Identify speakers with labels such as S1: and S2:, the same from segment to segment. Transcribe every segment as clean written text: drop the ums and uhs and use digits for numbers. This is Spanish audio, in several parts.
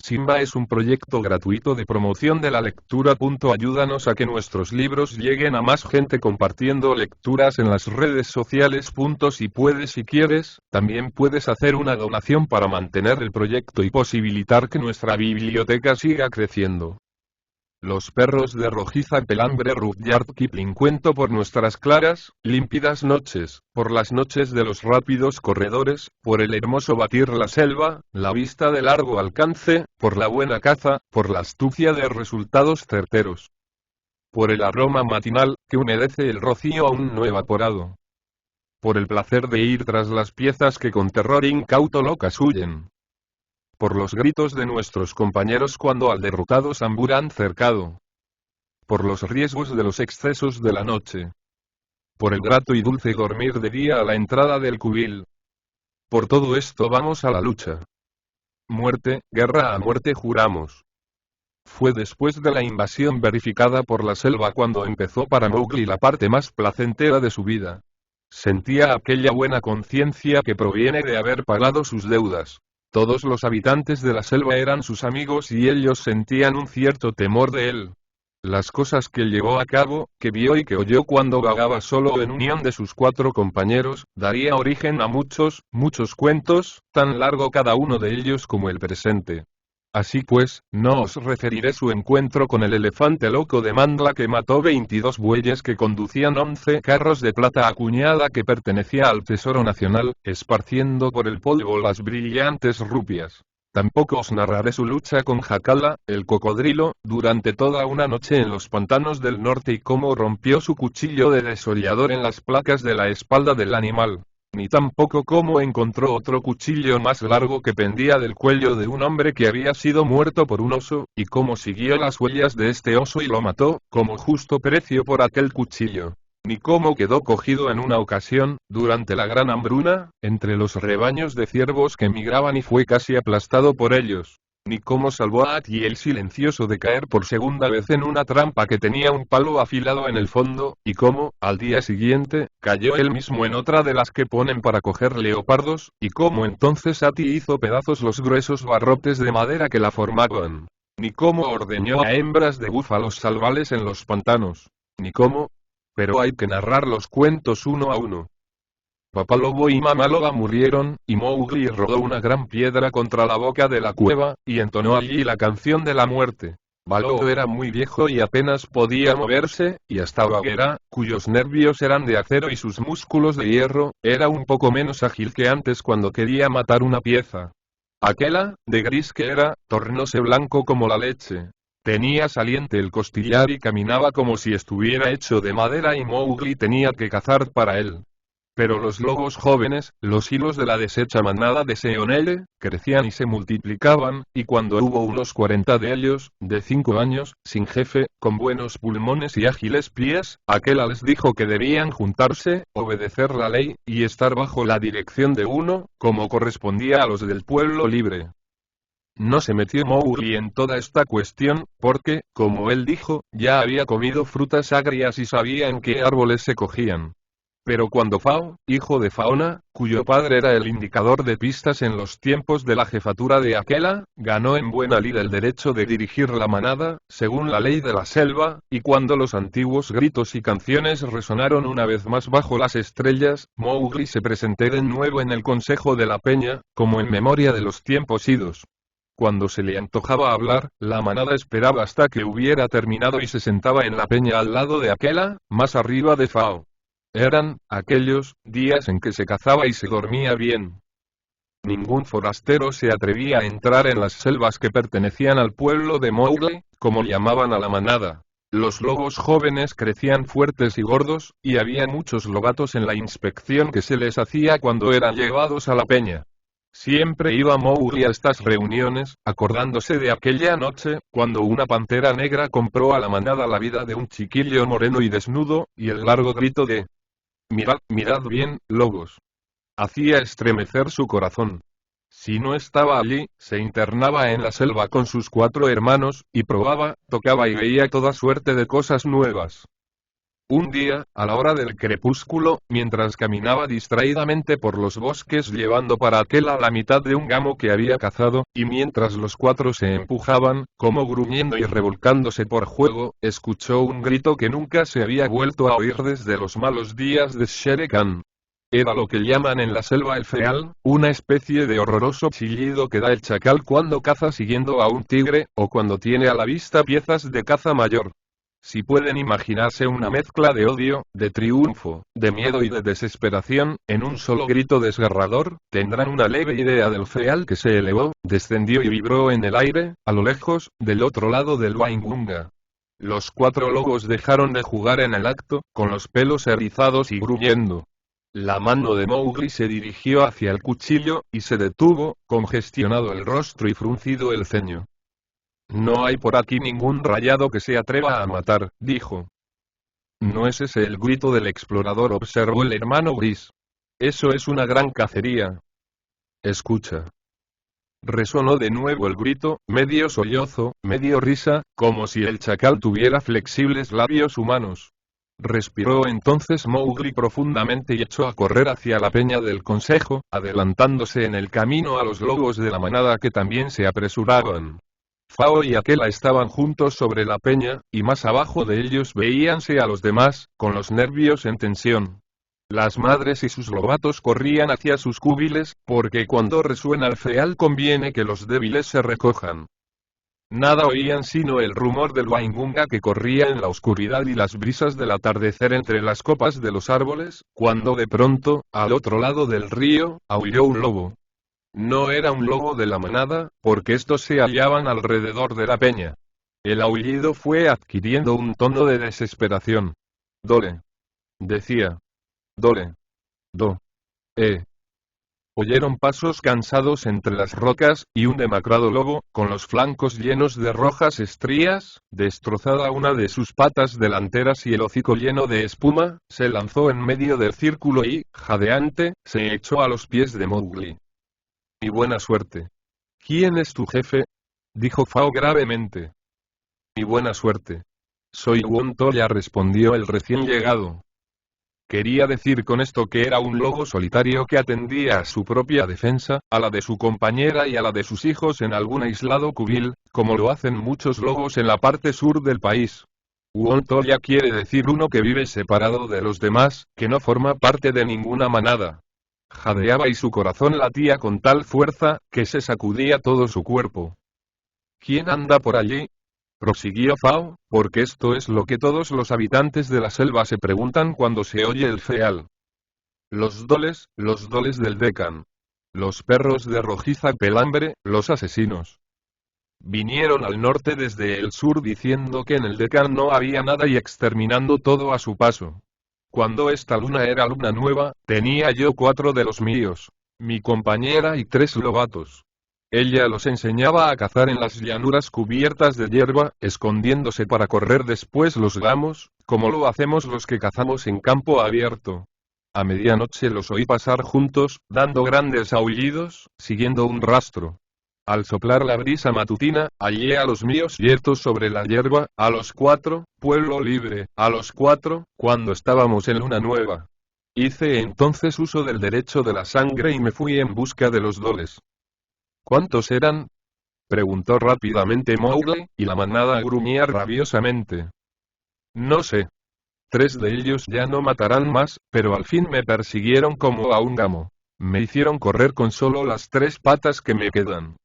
S1: Simba es un proyecto gratuito de promoción de la lectura. Ayúdanos a que nuestros libros lleguen a más gente compartiendo lecturas en las redes sociales. Si quieres, también puedes hacer una donación para mantener el proyecto y posibilitar que nuestra biblioteca siga creciendo. Los perros de rojiza pelambre. Rudyard Kipling. Cuento por nuestras claras, límpidas noches, por las noches de los rápidos corredores, por el hermoso batir la selva, la vista de largo alcance, por la buena caza, por la astucia de resultados certeros. Por el aroma matinal, que humedece el rocío aún no evaporado. Por el placer de ir tras las piezas que con terror incauto locas huyen. Por los gritos de nuestros compañeros cuando al derrotado Sambur han cercado. Por los riesgos de los excesos de la noche. Por el grato y dulce dormir de día a la entrada del cubil. Por todo esto vamos a la lucha. Muerte, guerra a muerte juramos. Fue después de la invasión verificada por la selva cuando empezó para Mowgli la parte más placentera de su vida. Sentía aquella buena conciencia que proviene de haber pagado sus deudas. Todos los habitantes de la selva eran sus amigos y ellos sentían un cierto temor de él. Las cosas que llevó a cabo, que vio y que oyó cuando vagaba solo en unión de sus 4 compañeros, daría origen a muchos cuentos, tan largo cada uno de ellos como el presente. Así pues, no os referiré su encuentro con el elefante loco de Mandla que mató 22 bueyes que conducían 11 carros de plata acuñada que pertenecía al Tesoro Nacional, esparciendo por el polvo las brillantes rupias. Tampoco os narraré su lucha con Jacala, el cocodrilo, durante toda una noche en los pantanos del norte y cómo rompió su cuchillo de desollador en las placas de la espalda del animal. Ni tampoco cómo encontró otro cuchillo más largo que pendía del cuello de un hombre que había sido muerto por un oso, y cómo siguió las huellas de este oso y lo mató, como justo precio por aquel cuchillo. Ni cómo quedó cogido en una ocasión, durante la gran hambruna, entre los rebaños de ciervos que migraban y fue casi aplastado por ellos. Ni cómo salvó a Ati el silencioso de caer por segunda vez en una trampa que tenía un palo afilado en el fondo, y cómo, al día siguiente, cayó él mismo en otra de las que ponen para coger leopardos, y cómo entonces Ati hizo pedazos los gruesos barrotes de madera que la formaban. Ni cómo ordeñó a hembras de búfalos salvajes en los pantanos. Ni cómo. Pero hay que narrar los cuentos uno a uno. Papá Lobo y Mamá Loba murieron, y Mowgli rodó una gran piedra contra la boca de la cueva, y entonó allí la canción de la muerte. Baloo era muy viejo y apenas podía moverse, y hasta Bagheera, cuyos nervios eran de acero y sus músculos de hierro, era un poco menos ágil que antes cuando quería matar una pieza. Akela, de gris que era, tornóse blanco como la leche. Tenía saliente el costillar y caminaba como si estuviera hecho de madera y Mowgli tenía que cazar para él. Pero los lobos jóvenes, los hilos de la deshecha manada de Seonele, crecían y se multiplicaban, y cuando hubo unos 40 de ellos, de 5 años, sin jefe, con buenos pulmones y ágiles pies, Akela les dijo que debían juntarse, obedecer la ley, y estar bajo la dirección de uno, como correspondía a los del pueblo libre. No se metió Mowgli en toda esta cuestión, porque, como él dijo, ya había comido frutas agrias y sabía en qué árboles se cogían. Pero cuando Fao, hijo de Faona, cuyo padre era el indicador de pistas en los tiempos de la jefatura de Akela, ganó en buena lid el derecho de dirigir la manada, según la ley de la selva, y cuando los antiguos gritos y canciones resonaron una vez más bajo las estrellas, Mowgli se presentó de nuevo en el consejo de la peña, como en memoria de los tiempos idos. Cuando se le antojaba hablar, la manada esperaba hasta que hubiera terminado y se sentaba en la peña al lado de Akela, más arriba de Fao. Eran, aquellos, días en que se cazaba y se dormía bien. Ningún forastero se atrevía a entrar en las selvas que pertenecían al pueblo de Mowgli, como llamaban a la manada. Los lobos jóvenes crecían fuertes y gordos, y había muchos lobatos en la inspección que se les hacía cuando eran llevados a la peña. Siempre iba Mowgli a estas reuniones, acordándose de aquella noche, cuando una pantera negra compró a la manada la vida de un chiquillo moreno y desnudo, y el largo grito de «Mirad, mirad bien, lobos». Hacía estremecer su corazón. Si no estaba allí, se internaba en la selva con sus 4 hermanos, y probaba, tocaba y veía toda suerte de cosas nuevas. Un día, a la hora del crepúsculo, mientras caminaba distraídamente por los bosques llevando para Akela la mitad de un gamo que había cazado, y mientras los cuatro se empujaban, como gruñendo y revolcándose por juego, escuchó un grito que nunca se había vuelto a oír desde los malos días de Shere Khan. Era lo que llaman en la selva el feal, una especie de horroroso chillido que da el chacal cuando caza siguiendo a un tigre, o cuando tiene a la vista piezas de caza mayor. Si pueden imaginarse una mezcla de odio, de triunfo, de miedo y de desesperación, en un solo grito desgarrador, tendrán una leve idea del feal que se elevó, descendió y vibró en el aire, a lo lejos, del otro lado del Waingunga. Los cuatro lobos dejaron de jugar en el acto, con los pelos erizados y gruñendo. La mano de Mowgli se dirigió hacia el cuchillo, y se detuvo, congestionado el rostro y fruncido el ceño. No hay por aquí ningún rayado que se atreva a matar, dijo. No es ese el grito del explorador, observó el hermano gris. Eso es una gran cacería. Escucha. Resonó de nuevo el grito, medio sollozo, medio risa, como si el chacal tuviera flexibles labios humanos. Respiró entonces Mowgli profundamente y echó a correr hacia la peña del consejo, adelantándose en el camino a los lobos de la manada que también se apresuraban. Fao y Akela estaban juntos sobre la peña, y más abajo de ellos veíanse a los demás, con los nervios en tensión. Las madres y sus lobatos corrían hacia sus cúbiles, porque cuando resuena el feal conviene que los débiles se recojan. Nada oían sino el rumor del Waingunga que corría en la oscuridad y las brisas del atardecer entre las copas de los árboles, cuando de pronto, al otro lado del río, aulló un lobo. No era un lobo de la manada, porque estos se hallaban alrededor de la peña. El aullido fue adquiriendo un tono de desesperación. Dole. Decía. Dole. Do. Oyeron pasos cansados entre las rocas, y un demacrado lobo, con los flancos llenos de rojas estrías, destrozada una de sus patas delanteras y el hocico lleno de espuma, se lanzó en medio del círculo y, jadeante, se echó a los pies de Mowgli. Y buena suerte. ¿Quién es tu jefe? Dijo Fao gravemente. Mi buena suerte. Soy Won Toya, respondió el recién llegado. Quería decir con esto que era un lobo solitario que atendía a su propia defensa, a la de su compañera y a la de sus hijos en algún aislado cubil, como lo hacen muchos lobos en la parte sur del país. Won Toya quiere decir uno que vive separado de los demás, que no forma parte de ninguna manada. Jadeaba y su corazón latía con tal fuerza, que se sacudía todo su cuerpo. ¿Quién anda por allí? Prosiguió Fao, porque esto es lo que todos los habitantes de la selva se preguntan cuando se oye el feal. Los doles del Deccan. Los perros de rojiza pelambre, los asesinos. Vinieron al norte desde el sur diciendo que en el Deccan no había nada y exterminando todo a su paso. Cuando esta luna era luna nueva, tenía yo 4 de los míos, mi compañera y 3 lobatos. Ella los enseñaba a cazar en las llanuras cubiertas de hierba, escondiéndose para correr después los gamos, como lo hacemos los que cazamos en campo abierto. A medianoche los oí pasar juntos, dando grandes aullidos, siguiendo un rastro. Al soplar la brisa matutina, hallé a los míos yertos sobre la hierba, a los 4, pueblo libre, a los 4, cuando estábamos en luna nueva. Hice entonces uso del derecho de la sangre y me fui en busca de los doles. ¿Cuántos eran? Preguntó rápidamente Mowgli, y la manada gruñía rabiosamente. No sé. 3 de ellos ya no matarán más, pero al fin me persiguieron como a un gamo. Me hicieron correr con solo las 3 patas que me quedan.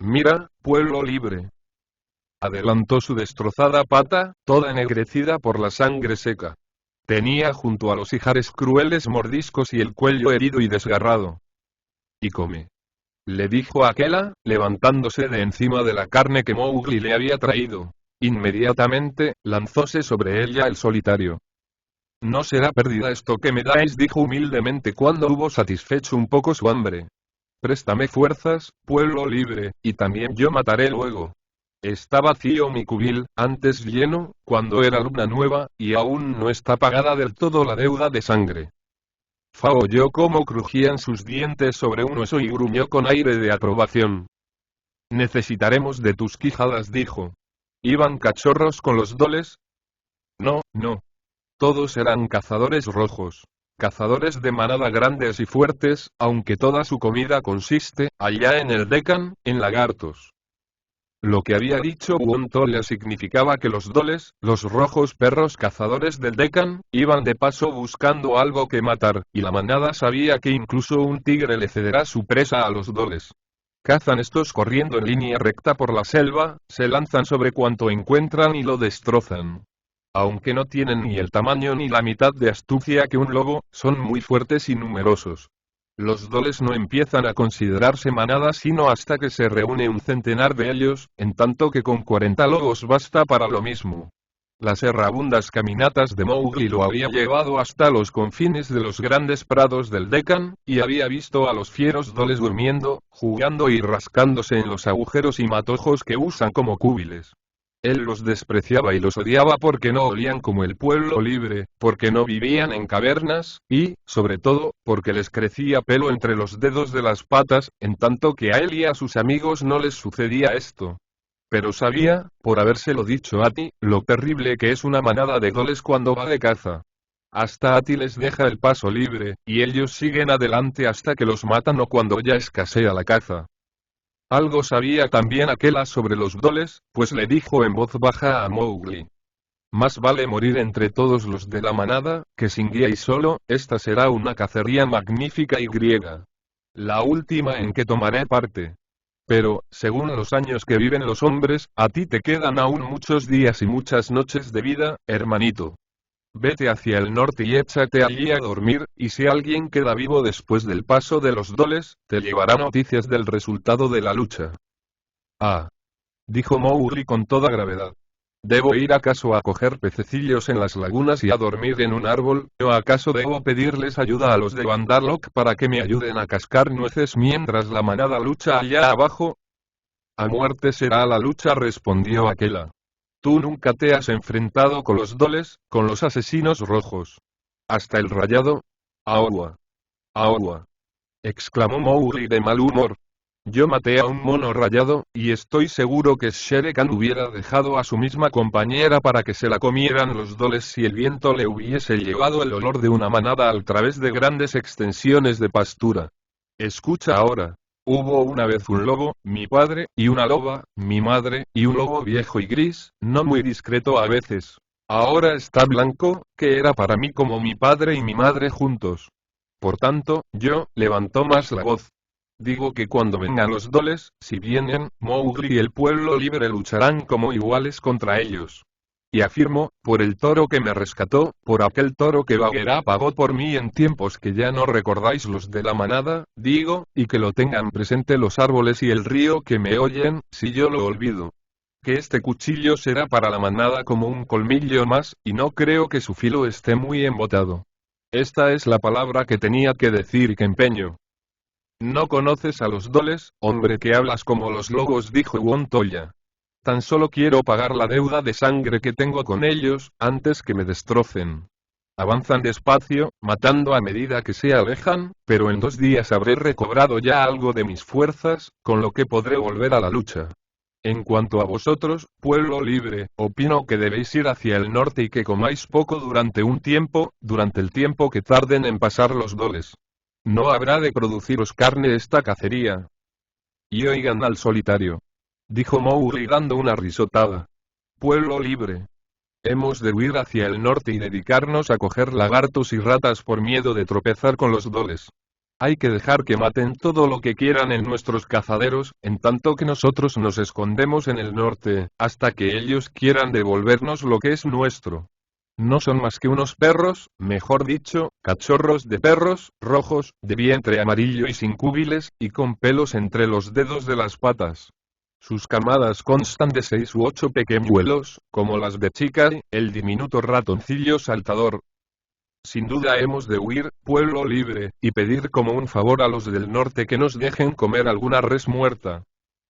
S1: Mira, pueblo libre. Adelantó su destrozada pata, toda ennegrecida por la sangre seca. Tenía junto a los ijares crueles mordiscos y el cuello herido y desgarrado. Y come. Le dijo Akela, levantándose de encima de la carne que Mowgli le había traído. Inmediatamente, lanzóse sobre ella el solitario. No será pérdida esto que me dais, dijo humildemente cuando hubo satisfecho un poco su hambre. Préstame fuerzas, pueblo libre, y también yo mataré luego. Está vacío mi cubil, antes lleno, cuando era luna nueva, y aún no está pagada del todo la deuda de sangre. Fao oyó cómo crujían sus dientes sobre un hueso y gruñó con aire de aprobación. Necesitaremos de tus quijadas, dijo. ¿Iban cachorros con los doles? No, no. Todos eran cazadores rojos. Cazadores de manada grandes y fuertes, aunque toda su comida consiste, allá en el Deccan, en lagartos. Lo que había dicho Wontolla significaba que los doles, los rojos perros cazadores del Deccan, iban de paso buscando algo que matar, y la manada sabía que incluso un tigre le cederá su presa a los doles. Cazan estos corriendo en línea recta por la selva, se lanzan sobre cuanto encuentran y lo destrozan. Aunque no tienen ni el tamaño ni la mitad de astucia que un lobo, son muy fuertes y numerosos. Los doles no empiezan a considerarse manada sino hasta que se reúne un centenar de ellos, en tanto que con 40 lobos basta para lo mismo. Las errabundas caminatas de Mowgli lo había llevado hasta los confines de los grandes prados del Deccan, y había visto a los fieros doles durmiendo, jugando y rascándose en los agujeros y matojos que usan como cúbiles. Él los despreciaba y los odiaba porque no olían como el pueblo libre, porque no vivían en cavernas, y, sobre todo, porque les crecía pelo entre los dedos de las patas, en tanto que a él y a sus amigos no les sucedía esto. Pero sabía, por habérselo dicho a ti, lo terrible que es una manada de doles cuando va de caza. Hasta Ati les deja el paso libre, y ellos siguen adelante hasta que los matan o cuando ya escasea la caza. Algo sabía también Akela sobre los doles, pues le dijo en voz baja a Mowgli. Más vale morir entre todos los de la manada, que sin guía y solo, esta será una cacería magnífica y griega. La última en que tomaré parte. Pero, según los años que viven los hombres, a ti te quedan aún muchos días y muchas noches de vida, hermanito. Vete hacia el norte y échate allí a dormir, y si alguien queda vivo después del paso de los doles, te llevará noticias del resultado de la lucha. Ah, dijo Mowgli con toda gravedad. ¿Debo ir acaso a coger pececillos en las lagunas y a dormir en un árbol, o acaso debo pedirles ayuda a los de Bandarlock para que me ayuden a cascar nueces mientras la manada lucha allá abajo? A muerte será la lucha, respondió Akela. Tú nunca te has enfrentado con los doles, con los asesinos rojos. Hasta el rayado. Aowa. Aowa. Exclamó Mowgli de mal humor. Yo maté a un mono rayado, y estoy seguro que Shere Khan hubiera dejado a su misma compañera para que se la comieran los doles si el viento le hubiese llevado el olor de una manada al través de grandes extensiones de pastura. Escucha ahora. Hubo una vez un lobo, mi padre, y una loba, mi madre, y un lobo viejo y gris, no muy discreto a veces. Ahora está blanco, que era para mí como mi padre y mi madre juntos. Por tanto, yo, levantó más la voz. Digo que cuando vengan los doles, si vienen, Mowgli y el pueblo libre lucharán como iguales contra ellos. Y afirmo, por el toro que me rescató, por aquel toro que Bagheera pagó por mí en tiempos que ya no recordáis los de la manada, digo, y que lo tengan presente los árboles y el río que me oyen, si yo lo olvido. Que este cuchillo será para la manada como un colmillo más, y no creo que su filo esté muy embotado. Esta es la palabra que tenía que decir y que empeño. No conoces a los doles, hombre que hablas como los lobos, dijo Wontolla. Tan solo quiero pagar la deuda de sangre que tengo con ellos, antes que me destrocen. Avanzan despacio, matando a medida que se alejan, pero en 2 días habré recobrado ya algo de mis fuerzas, con lo que podré volver a la lucha. En cuanto a vosotros, pueblo libre, opino que debéis ir hacia el norte y que comáis poco durante un tiempo, durante el tiempo que tarden en pasar los doles. No habrá de produciros carne esta cacería. Y oigan al solitario. Dijo Mowgli dando una risotada. Pueblo libre. Hemos de huir hacia el norte y dedicarnos a coger lagartos y ratas por miedo de tropezar con los doles. Hay que dejar que maten todo lo que quieran en nuestros cazaderos, en tanto que nosotros nos escondemos en el norte, hasta que ellos quieran devolvernos lo que es nuestro. No son más que unos perros, mejor dicho, cachorros de perros, rojos, de vientre amarillo y sin cúbiles, y con pelos entre los dedos de las patas. Sus camadas constan de 6 u 8 pequeñuelos, como las de Chikai, el diminuto ratoncillo saltador. Sin duda hemos de huir, pueblo libre, y pedir como un favor a los del norte que nos dejen comer alguna res muerta.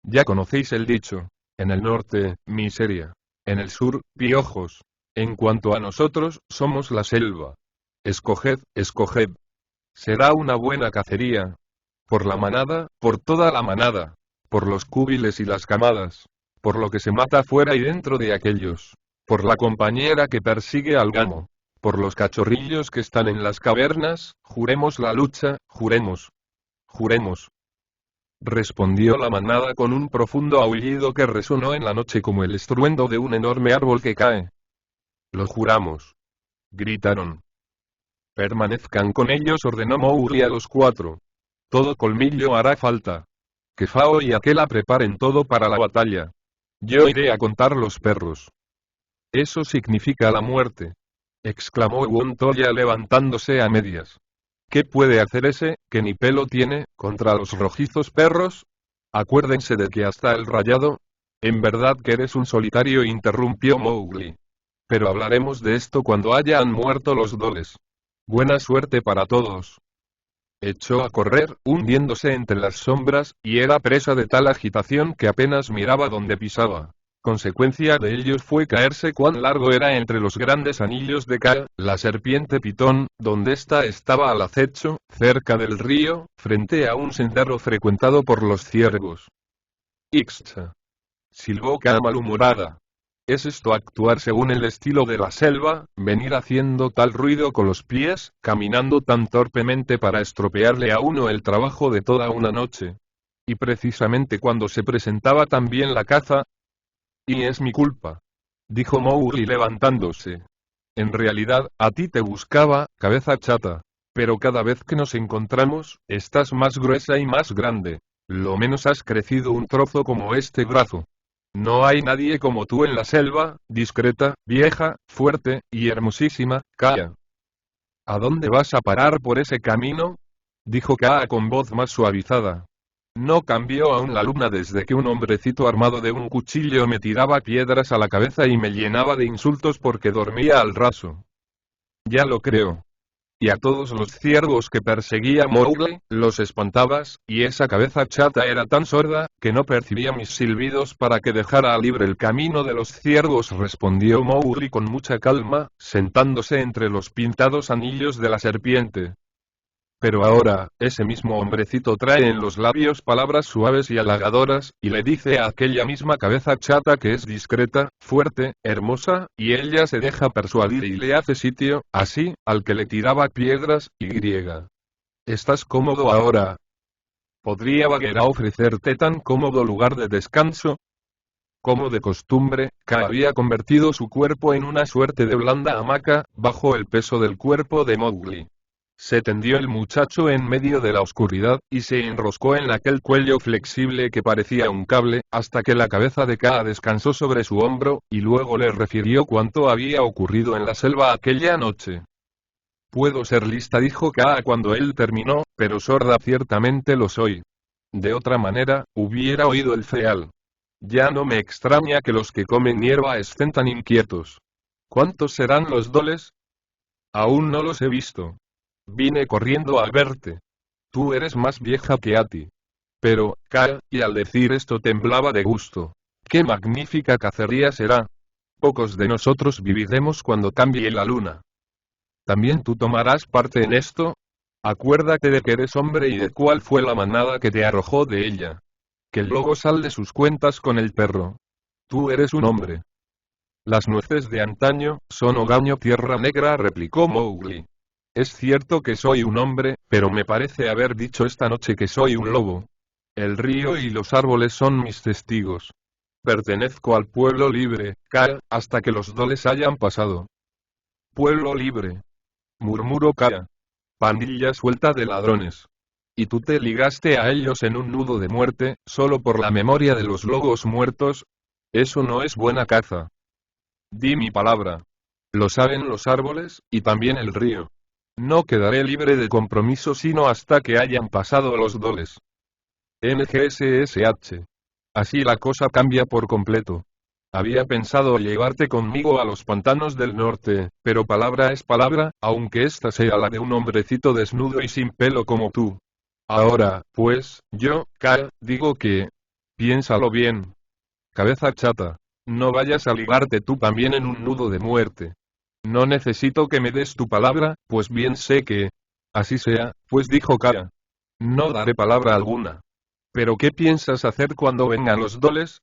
S1: Ya conocéis el dicho. En el norte, miseria. En el sur, piojos. En cuanto a nosotros, somos la selva. Escoged, escoged. Será una buena cacería. Por la manada, por toda la manada. Por los cúbiles y las camadas. Por lo que se mata fuera y dentro de aquellos. Por la compañera que persigue al gamo. por los cachorrillos que están en las cavernas, juremos la lucha, juremos. Juremos. Respondió la manada con un profundo aullido que resonó en la noche como el estruendo de un enorme árbol que cae. Lo juramos. Gritaron. Permanezcan con ellos, ordenó Mowgli a los 4. Todo colmillo hará falta. Que Fao y Akela preparen todo para la batalla. Yo iré a contar los perros. Eso significa la muerte, exclamó Wontoya levantándose a medias. ¿Qué puede hacer ese, que ni pelo tiene, contra los rojizos perros? Acuérdense de que hasta el rayado. En verdad que eres un solitario, interrumpió Mowgli. Pero hablaremos de esto cuando hayan muerto los doles. Buena suerte para todos. Echó a correr, hundiéndose entre las sombras, y era presa de tal agitación que apenas miraba donde pisaba. Consecuencia de ello fue caerse cuán largo era entre los grandes anillos de Ka, la serpiente pitón, donde ésta estaba al acecho, cerca del río, frente a un sendero frecuentado por los ciervos. Ixcha. Silbó Ka malhumorada. ¿Es esto actuar según el estilo de la selva, venir haciendo tal ruido con los pies, caminando tan torpemente para estropearle a uno el trabajo de toda una noche? Y precisamente cuando se presentaba también la caza. Y es mi culpa, dijo Mowgli levantándose. En realidad, a ti te buscaba, cabeza chata. Pero cada vez que nos encontramos, estás más gruesa y más grande. Lo menos has crecido un trozo como este brazo. No hay nadie como tú en la selva, discreta, vieja, fuerte, y hermosísima, Kaa. ¿A dónde vas a parar por ese camino? Dijo Kaa con voz más suavizada. No cambió aún la luna desde que un hombrecito armado de un cuchillo me tiraba piedras a la cabeza y me llenaba de insultos porque dormía al raso. Ya lo creo. Y a todos los ciervos que perseguía Mowgli, los espantabas, y esa cabeza chata era tan sorda, que no percibía mis silbidos para que dejara libre el camino de los ciervos, respondió Mowgli con mucha calma, sentándose entre los pintados anillos de la serpiente. Pero ahora, ese mismo hombrecito trae en los labios palabras suaves y halagadoras, y le dice a aquella misma cabeza chata que es discreta, fuerte, hermosa, y ella se deja persuadir y le hace sitio, así, al que le tiraba piedras, y griega. ¿Estás cómodo ahora? ¿Podría Bagheera ofrecerte tan cómodo lugar de descanso? Como de costumbre, Ka había convertido su cuerpo en una suerte de blanda hamaca, bajo el peso del cuerpo de Mowgli. Se tendió el muchacho en medio de la oscuridad, y se enroscó en aquel cuello flexible que parecía un cable, hasta que la cabeza de Kaa descansó sobre su hombro, y luego le refirió cuánto había ocurrido en la selva aquella noche. Puedo ser lista, dijo Kaa cuando él terminó, pero sorda ciertamente lo soy. De otra manera, hubiera oído el ceal. Ya no me extraña que los que comen hierba estén tan inquietos. ¿Cuántos serán los doles? Aún no los he visto. Vine corriendo a verte. Tú eres más vieja que Ati. Pero, Kaa, y al decir esto temblaba de gusto. ¡Qué magnífica cacería será! Pocos de nosotros viviremos cuando cambie la luna. ¿También tú tomarás parte en esto? Acuérdate de que eres hombre y de cuál fue la manada que te arrojó de ella. Que el lobo salde sus cuentas con el perro. Tú eres un hombre. Las nueces de antaño, son hogaño tierra negra, replicó Mowgli. Es cierto que soy un hombre, pero me parece haber dicho esta noche que soy un lobo. El río y los árboles son mis testigos. Pertenezco al pueblo libre, Kaa, hasta que los doles hayan pasado. Pueblo libre. Murmuró Kaa. Pandilla suelta de ladrones. Y tú te ligaste a ellos en un nudo de muerte, solo por la memoria de los lobos muertos. Eso no es buena caza. Di mi palabra. Lo saben los árboles, y también el río. No quedaré libre de compromiso sino hasta que hayan pasado los doles. NGSSH. Así la cosa cambia por completo. Había pensado llevarte conmigo a los pantanos del norte, pero palabra es palabra, aunque esta sea la de un hombrecito desnudo y sin pelo como tú. Ahora, pues, yo, Kaa, digo que... Piénsalo bien. Cabeza chata. No vayas a ligarte tú también en un nudo de muerte. No necesito que me des tu palabra, pues bien sé que... Así sea, pues dijo Kaa. No daré palabra alguna. ¿Pero qué piensas hacer cuando vengan los doles?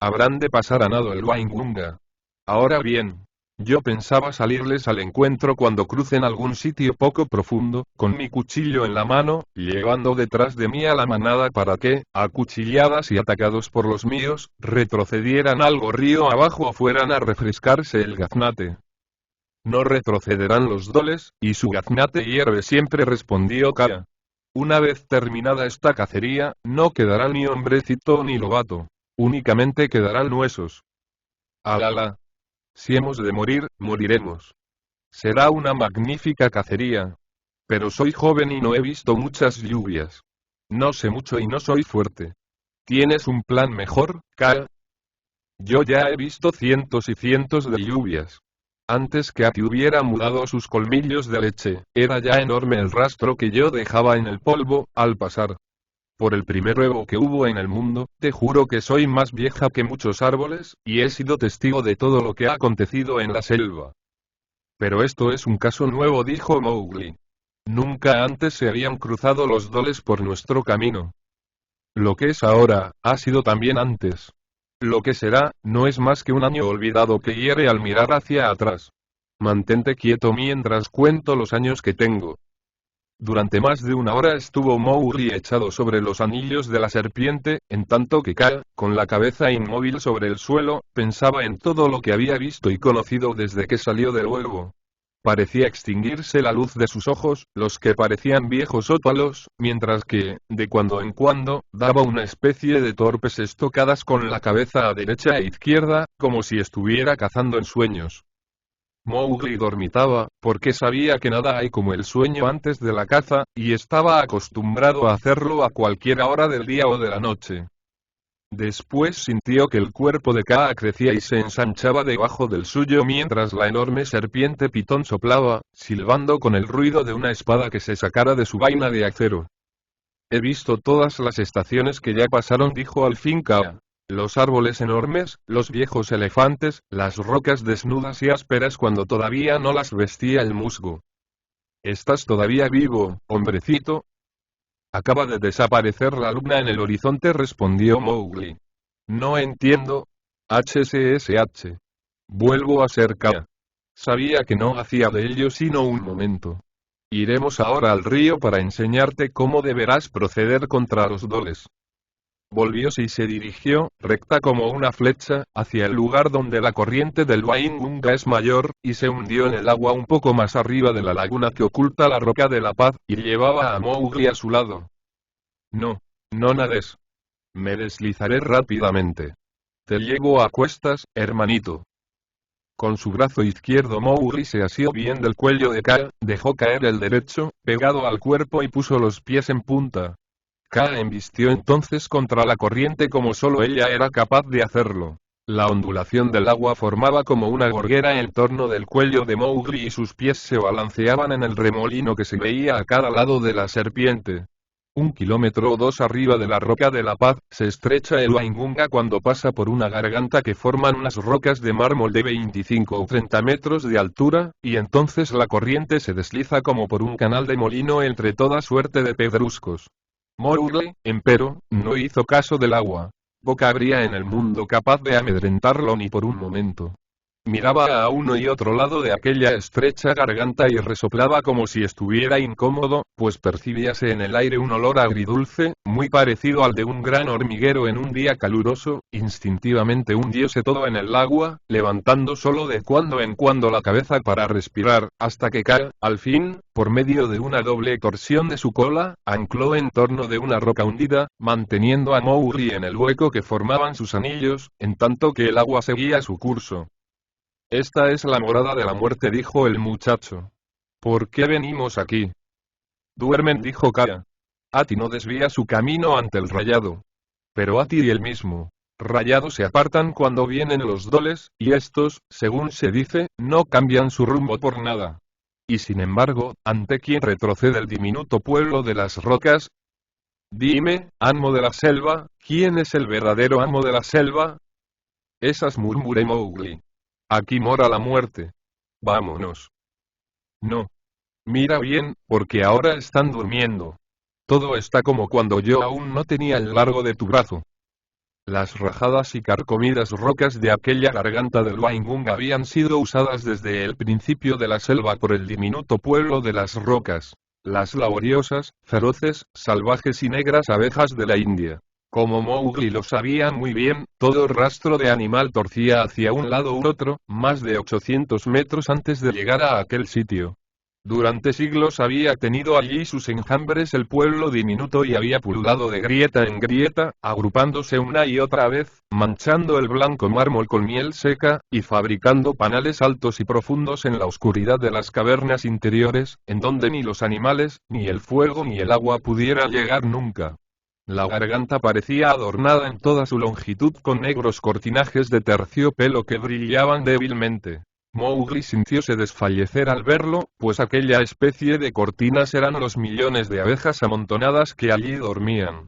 S1: Habrán de pasar a nado el Waingunga. Ahora bien. Yo pensaba salirles al encuentro cuando crucen algún sitio poco profundo, con mi cuchillo en la mano, llevando detrás de mí a la manada para que, acuchilladas y atacados por los míos, retrocedieran algo río abajo o fueran a refrescarse el gaznate. No retrocederán los doles, y su gaznate hierve siempre, respondió Kara. Una vez terminada esta cacería, no quedará ni hombrecito ni lobato. Únicamente quedarán huesos. Alala. Si hemos de morir, moriremos. Será una magnífica cacería. Pero soy joven y no he visto muchas lluvias. No sé mucho y no soy fuerte. ¿Tienes un plan mejor, Kara? Yo ya he visto cientos y cientos de lluvias. Antes que Ati hubiera mudado sus colmillos de leche, era ya enorme el rastro que yo dejaba en el polvo, al pasar. Por el primer huevo que hubo en el mundo, te juro que soy más vieja que muchos árboles, y he sido testigo de todo lo que ha acontecido en la selva. Pero esto es un caso nuevo, dijo Mowgli. Nunca antes se habían cruzado los doles por nuestro camino. Lo que es ahora, ha sido también antes. Lo que será, no es más que un año olvidado que hiere al mirar hacia atrás. Mantente quieto mientras cuento los años que tengo. Durante más de una hora estuvo Mowgli echado sobre los anillos de la serpiente, en tanto que Kaa, con la cabeza inmóvil sobre el suelo, pensaba en todo lo que había visto y conocido desde que salió del huevo. Parecía extinguirse la luz de sus ojos, los que parecían viejos ópalos, mientras que, de cuando en cuando, daba una especie de torpes estocadas con la cabeza a derecha e izquierda, como si estuviera cazando en sueños. Mowgli dormitaba, porque sabía que nada hay como el sueño antes de la caza, y estaba acostumbrado a hacerlo a cualquier hora del día o de la noche. Después sintió que el cuerpo de Kaa crecía y se ensanchaba debajo del suyo mientras la enorme serpiente pitón soplaba, silbando con el ruido de una espada que se sacara de su vaina de acero. He visto todas las estaciones que ya pasaron, dijo al fin Kaa. Los árboles enormes, los viejos elefantes, las rocas desnudas y ásperas cuando todavía no las vestía el musgo. ¿Estás todavía vivo, hombrecito? Acaba de desaparecer la luna en el horizonte, respondió Mowgli. No entiendo. HSSH. Vuelvo a ser Kaa. Sabía que no hacía de ello sino un momento. Iremos ahora al río para enseñarte cómo deberás proceder contra los doles. Volvióse y se dirigió, recta como una flecha, hacia el lugar donde la corriente del Waingunga es mayor, y se hundió en el agua un poco más arriba de la laguna que oculta la Roca de la Paz, y llevaba a Mowgli a su lado. No, no nades. Me deslizaré rápidamente. Te llevo a cuestas, hermanito. Con su brazo izquierdo Mowgli se asió bien del cuello de Kaa, dejó caer el derecho, pegado al cuerpo y puso los pies en punta. Kaa embistió entonces contra la corriente como solo ella era capaz de hacerlo. La ondulación del agua formaba como una gorguera en torno del cuello de Mowgli y sus pies se balanceaban en el remolino que se veía a cada lado de la serpiente. 1 kilómetro o 2 arriba de la Roca de la Paz, se estrecha el Waingunga cuando pasa por una garganta que forman unas rocas de mármol de 25 o 30 metros de altura, y entonces la corriente se desliza como por un canal de molino entre toda suerte de pedruscos. Mowgli, empero, no hizo caso del agua. Poca habría en el mundo capaz de amedrentarlo ni por un momento. Miraba a uno y otro lado de aquella estrecha garganta y resoplaba como si estuviera incómodo, pues percibíase en el aire un olor agridulce, muy parecido al de un gran hormiguero en un día caluroso. Instintivamente hundióse todo en el agua, levantando solo de cuando en cuando la cabeza para respirar, hasta que Kaa, al fin, por medio de una doble torsión de su cola, ancló en torno de una roca hundida, manteniendo a Mowgli en el hueco que formaban sus anillos, en tanto que el agua seguía su curso. Esta es la morada de la muerte, dijo el muchacho. ¿Por qué venimos aquí? Duermen, dijo Kaa. Ati no desvía su camino ante el rayado. Pero Ati y el mismo rayado se apartan cuando vienen los doles, y estos, según se dice, no cambian su rumbo por nada. Y sin embargo, ¿ante quién retrocede el diminuto pueblo de las rocas? Dime, amo de la selva, ¿quién es el verdadero amo de la selva? Esas, murmuré Mowgli. Aquí mora la muerte. Vámonos. No. Mira bien, porque ahora están durmiendo. Todo está como cuando yo aún no tenía el largo de tu brazo. Las rajadas y carcomidas rocas de aquella garganta del Waingung habían sido usadas desde el principio de la selva por el diminuto pueblo de las rocas, las laboriosas, feroces, salvajes y negras abejas de la India. Como Mowgli lo sabía muy bien, todo rastro de animal torcía hacia un lado u otro, más de 800 metros antes de llegar a aquel sitio. Durante siglos había tenido allí sus enjambres el pueblo diminuto y había pululado de grieta en grieta, agrupándose una y otra vez, manchando el blanco mármol con miel seca, y fabricando panales altos y profundos en la oscuridad de las cavernas interiores, en donde ni los animales, ni el fuego ni el agua pudiera llegar nunca. La garganta parecía adornada en toda su longitud con negros cortinajes de terciopelo que brillaban débilmente. Mowgli sintióse desfallecer al verlo, pues aquella especie de cortinas eran los millones de abejas amontonadas que allí dormían.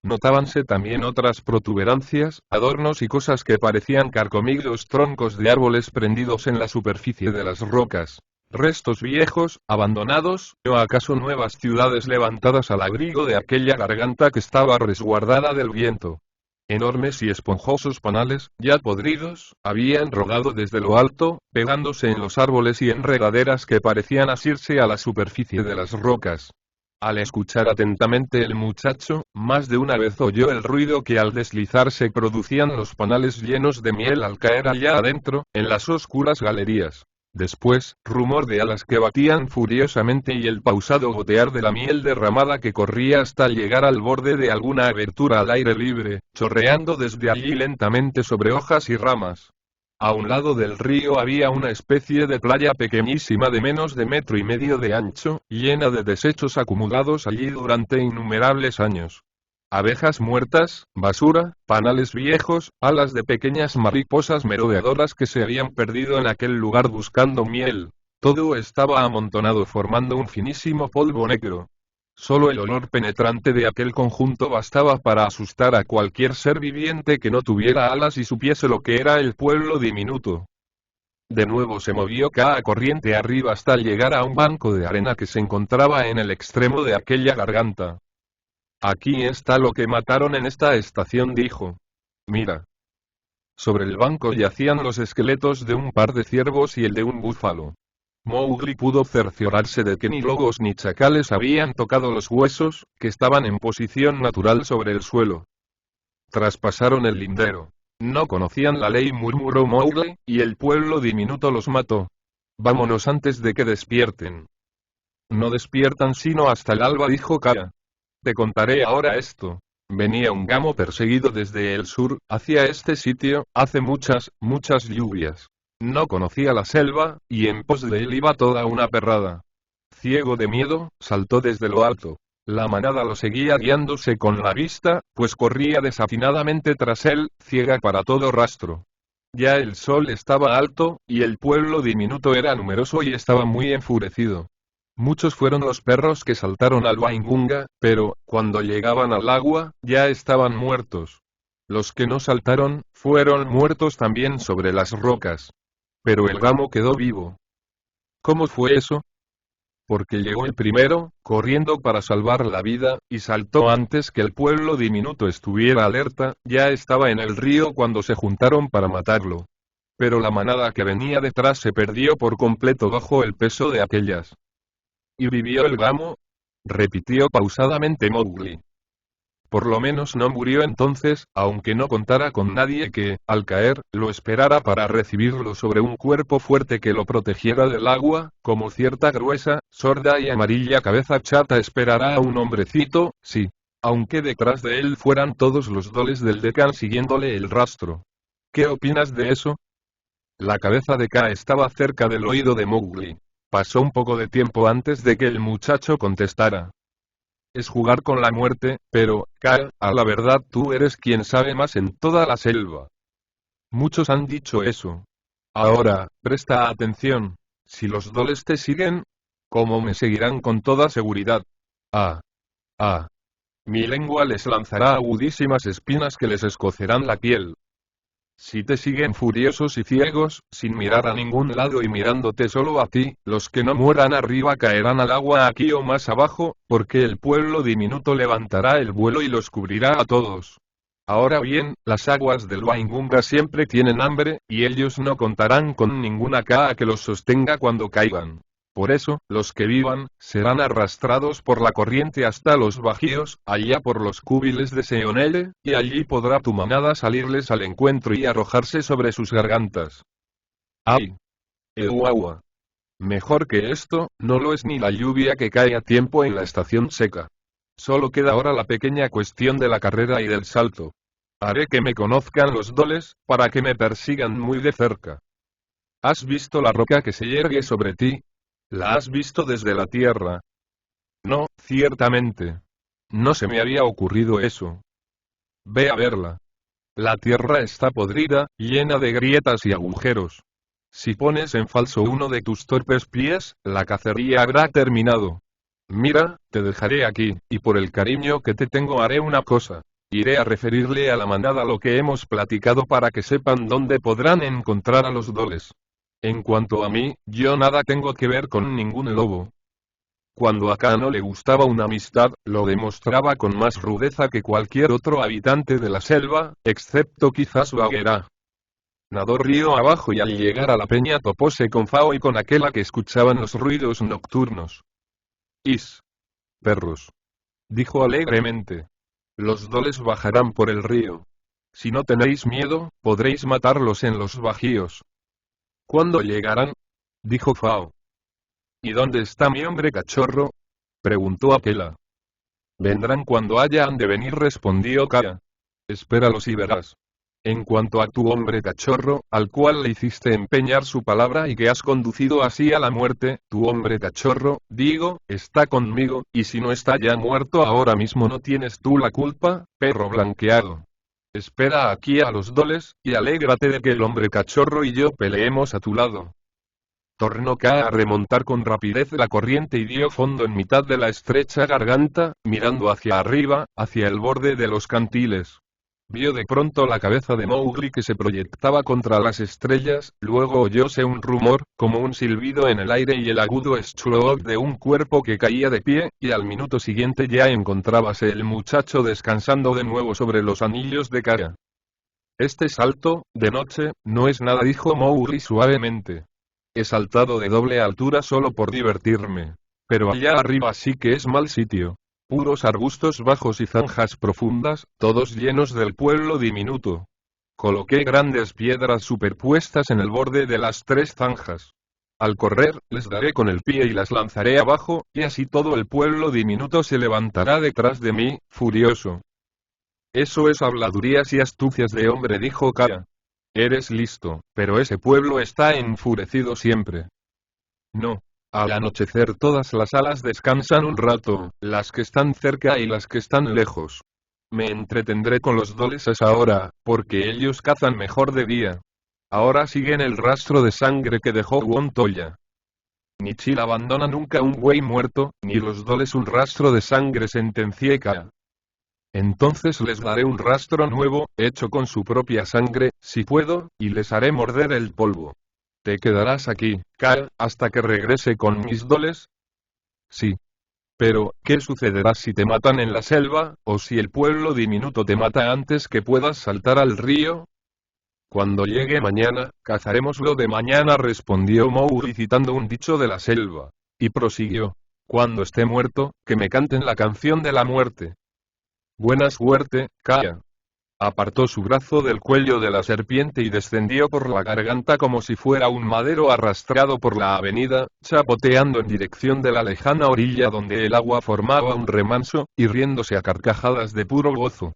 S1: Notábanse también otras protuberancias, adornos y cosas que parecían carcomidos troncos de árboles prendidos en la superficie de las rocas. Restos viejos, abandonados, o acaso nuevas ciudades levantadas al abrigo de aquella garganta que estaba resguardada del viento. Enormes y esponjosos panales, ya podridos, habían rodado desde lo alto, pegándose en los árboles y enredaderas que parecían asirse a la superficie de las rocas. Al escuchar atentamente el muchacho, más de una vez oyó el ruido que al deslizarse producían los panales llenos de miel al caer allá adentro, en las oscuras galerías. Después, rumor de alas que batían furiosamente y el pausado gotear de la miel derramada que corría hasta llegar al borde de alguna abertura al aire libre, chorreando desde allí lentamente sobre hojas y ramas. A un lado del río había una especie de playa pequeñísima de menos de 1,5 metros de ancho, llena de desechos acumulados allí durante innumerables años. Abejas muertas, basura, panales viejos, alas de pequeñas mariposas merodeadoras que se habían perdido en aquel lugar buscando miel. Todo estaba amontonado formando un finísimo polvo negro. Solo el olor penetrante de aquel conjunto bastaba para asustar a cualquier ser viviente que no tuviera alas y supiese lo que era el pueblo diminuto. De nuevo se movió Kaa corriente arriba hasta llegar a un banco de arena que se encontraba en el extremo de aquella garganta. Aquí está lo que mataron en esta estación, dijo. Mira. Sobre el banco yacían los esqueletos de un par de ciervos y el de un búfalo. Mowgli pudo cerciorarse de que ni lobos ni chacales habían tocado los huesos, que estaban en posición natural sobre el suelo. Traspasaron el lindero. No conocían la ley, murmuró Mowgli, y el pueblo diminuto los mató. Vámonos antes de que despierten. No despiertan sino hasta el alba, dijo Kaa. Te contaré ahora esto. Venía un gamo perseguido desde el sur, hacia este sitio, hace muchas, muchas lluvias. No conocía la selva, y en pos de él iba toda una perrada. Ciego de miedo, saltó desde lo alto. La manada lo seguía guiándose con la vista, pues corría desafinadamente tras él, ciega para todo rastro. Ya el sol estaba alto, y el pueblo diminuto era numeroso y estaba muy enfurecido. Muchos fueron los perros que saltaron al Waingunga, pero, cuando llegaban al agua, ya estaban muertos. Los que no saltaron, fueron muertos también sobre las rocas. Pero el gamo quedó vivo. ¿Cómo fue eso? Porque llegó el primero, corriendo para salvar la vida, y saltó antes que el pueblo diminuto estuviera alerta, ya estaba en el río cuando se juntaron para matarlo. Pero la manada que venía detrás se perdió por completo bajo el peso de aquellas. ¿Y vivió el gamo? Repitió pausadamente Mowgli. Por lo menos no murió entonces, aunque no contara con nadie que, al caer, lo esperara para recibirlo sobre un cuerpo fuerte que lo protegiera del agua, como cierta gruesa, sorda y amarilla cabeza chata esperará a un hombrecito, sí. Aunque detrás de él fueran todos los doles del Deccan siguiéndole el rastro. ¿Qué opinas de eso? La cabeza de Kaa estaba cerca del oído de Mowgli. Pasó un poco de tiempo antes de que el muchacho contestara. Es jugar con la muerte, pero, Kaa, a la verdad tú eres quien sabe más en toda la selva. Muchos han dicho eso. Ahora, presta atención. Si los doles te siguen, ¿cómo me seguirán con toda seguridad? Ah. Ah. Mi lengua les lanzará agudísimas espinas que les escocerán la piel. Si te siguen furiosos y ciegos, sin mirar a ningún lado y mirándote solo a ti, los que no mueran arriba caerán al agua aquí o más abajo, porque el pueblo diminuto levantará el vuelo y los cubrirá a todos. Ahora bien, las aguas del Waingunga siempre tienen hambre, y ellos no contarán con ninguna Kaa que los sostenga cuando caigan. Por eso, los que vivan, serán arrastrados por la corriente hasta los bajíos, allá por los cúbiles de Seonele, y allí podrá tu manada salirles al encuentro y arrojarse sobre sus gargantas. ¡Ay! Euagua. Mejor que esto, no lo es ni la lluvia que cae a tiempo en la estación seca. Solo queda ahora la pequeña cuestión de la carrera y del salto. Haré que me conozcan los doles, para que me persigan muy de cerca. ¿Has visto la roca que se yergue sobre ti? ¿La has visto desde la tierra? No, ciertamente. No se me había ocurrido eso. Ve a verla. La tierra está podrida, llena de grietas y agujeros. Si pones en falso uno de tus torpes pies, la cacería habrá terminado. Mira, te dejaré aquí, y por el cariño que te tengo haré una cosa. Iré a referirle a la manada lo que hemos platicado para que sepan dónde podrán encontrar a los doles. En cuanto a mí, yo nada tengo que ver con ningún lobo. Cuando a Kaa no le gustaba una amistad, lo demostraba con más rudeza que cualquier otro habitante de la selva, excepto quizás Bagheera. Nadó río abajo y al llegar a la peña topóse con Fao y con aquella que escuchaban los ruidos nocturnos. «Is. Perros», dijo alegremente. «Los doles bajarán por el río. Si no tenéis miedo, podréis matarlos en los bajíos». «¿Cuándo llegarán?», dijo Fao. «¿Y dónde está mi hombre cachorro?», preguntó Akela. «Vendrán cuando hayan de venir», respondió Kaa. «Espéralos y verás. En cuanto a tu hombre cachorro, al cual le hiciste empeñar su palabra y que has conducido así a la muerte, tu hombre cachorro, digo, está conmigo, y si no está ya muerto ahora mismo no tienes tú la culpa, perro blanqueado. Espera aquí a los doles, y alégrate de que el hombre cachorro y yo peleemos a tu lado». Tornó Kaa a remontar con rapidez la corriente y dio fondo en mitad de la estrecha garganta, mirando hacia arriba, hacia el borde de los cantiles. Vio de pronto la cabeza de Mowgli que se proyectaba contra las estrellas, luego oyóse un rumor, como un silbido en el aire y el agudo stroke de un cuerpo que caía de pie, y al minuto siguiente ya encontrábase el muchacho descansando de nuevo sobre los anillos de Kaa. «Este salto, de noche, no es nada», dijo Mowgli suavemente. «He saltado de doble altura solo por divertirme. Pero allá arriba sí que es mal sitio. Puros arbustos bajos y zanjas profundas, todos llenos del pueblo diminuto. Coloqué grandes piedras superpuestas en el borde de las tres zanjas. Al correr, les daré con el pie y las lanzaré abajo, y así todo el pueblo diminuto se levantará detrás de mí, furioso». «Eso es habladurías y astucias de hombre», dijo Kaa. «Eres listo, pero ese pueblo está enfurecido siempre». «No. Al anochecer todas las alas descansan un rato, las que están cerca y las que están lejos. Me entretendré con los doles a esa hora, porque ellos cazan mejor de día. Ahora siguen el rastro de sangre que dejó Wontolla. Ni Chil abandona nunca un buey muerto, ni los doles un rastro de sangre», sentencié Kaa. «Entonces les daré un rastro nuevo, hecho con su propia sangre, si puedo, y les haré morder el polvo. ¿Te quedarás aquí, Kaa, hasta que regrese con mis doles?» «Sí. Pero, ¿qué sucederá si te matan en la selva, o si el pueblo diminuto te mata antes que puedas saltar al río?» «Cuando llegue mañana, cazaremos lo de mañana», respondió Mowgli citando un dicho de la selva. Y prosiguió: «Cuando esté muerto, que me canten la canción de la muerte». «Buena suerte, Kaa». Apartó su brazo del cuello de la serpiente y descendió por la garganta como si fuera un madero arrastrado por la avenida, chapoteando en dirección de la lejana orilla donde el agua formaba un remanso, y riéndose a carcajadas de puro gozo.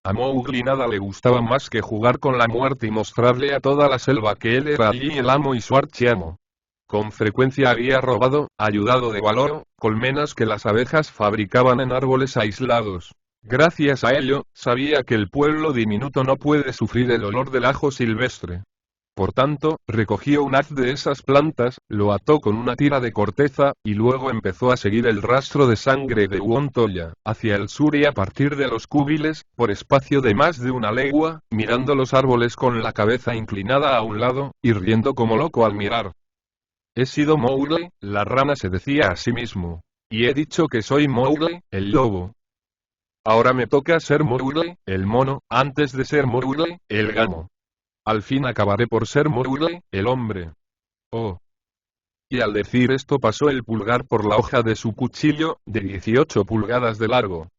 S1: A Mowgli nada le gustaba más que jugar con la muerte y mostrarle a toda la selva que él era allí el amo y su archiamo. Con frecuencia había robado, ayudado de Baloo, colmenas que las abejas fabricaban en árboles aislados. Gracias a ello, sabía que el pueblo diminuto no puede sufrir el olor del ajo silvestre. Por tanto, recogió un haz de esas plantas, lo ató con una tira de corteza, y luego empezó a seguir el rastro de sangre de Wontolla, hacia el sur y a partir de los cúbiles, por espacio de más de una legua, mirando los árboles con la cabeza inclinada a un lado, y riendo como loco al mirar. «He sido Mowgli», la rana se decía a sí mismo. «Y he dicho que soy Mowgli, el lobo». Ahora me toca ser Mowgli, el mono, antes de ser Mowgli, el gamo. Al fin acabaré por ser Mowgli, el hombre. Oh. Y al decir esto pasó el pulgar por la hoja de su cuchillo, de 18 pulgadas de largo.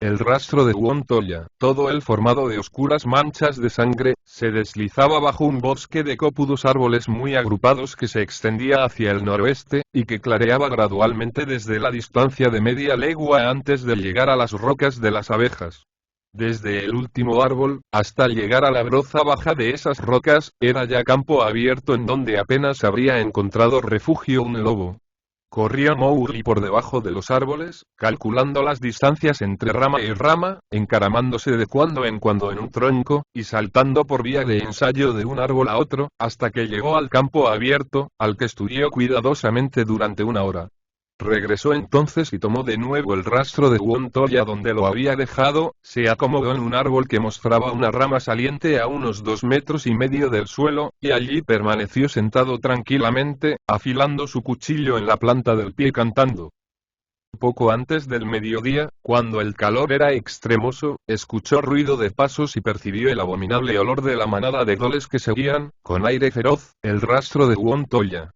S1: El rastro de Wontolla, todo él formado de oscuras manchas de sangre, se deslizaba bajo un bosque de copudos árboles muy agrupados que se extendía hacia el noroeste, y que clareaba gradualmente desde la distancia de media legua antes de llegar a las rocas de las abejas. Desde el último árbol, hasta llegar a la broza baja de esas rocas, era ya campo abierto en donde apenas habría encontrado refugio un lobo. Corrió Mowgli por debajo de los árboles, calculando las distancias entre rama y rama, encaramándose de cuando en cuando en un tronco, y saltando por vía de ensayo de un árbol a otro, hasta que llegó al campo abierto, al que estudió cuidadosamente durante una hora. Regresó entonces y tomó de nuevo el rastro de Wontolla donde lo había dejado, se acomodó en un árbol que mostraba una rama saliente a unos 2,5 metros del suelo, y allí permaneció sentado tranquilamente, afilando su cuchillo en la planta del pie cantando. Poco antes del mediodía, cuando el calor era extremoso, escuchó ruido de pasos y percibió el abominable olor de la manada de doles que seguían, con aire feroz, el rastro de Wontolla.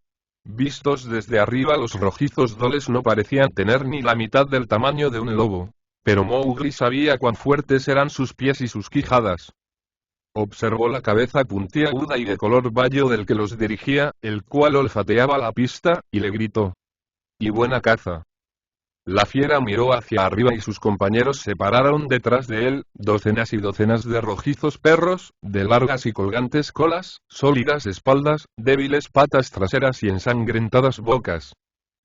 S1: Vistos desde arriba los rojizos doles no parecían tener ni la mitad del tamaño de un lobo. Pero Mowgli sabía cuán fuertes eran sus pies y sus quijadas. Observó la cabeza puntiaguda y de color bayo del que los dirigía, el cual olfateaba la pista, y le gritó: ¡Y buena caza! La fiera miró hacia arriba y sus compañeros se pararon detrás de él, docenas y docenas de rojizos perros, de largas y colgantes colas, sólidas espaldas, débiles patas traseras y ensangrentadas bocas.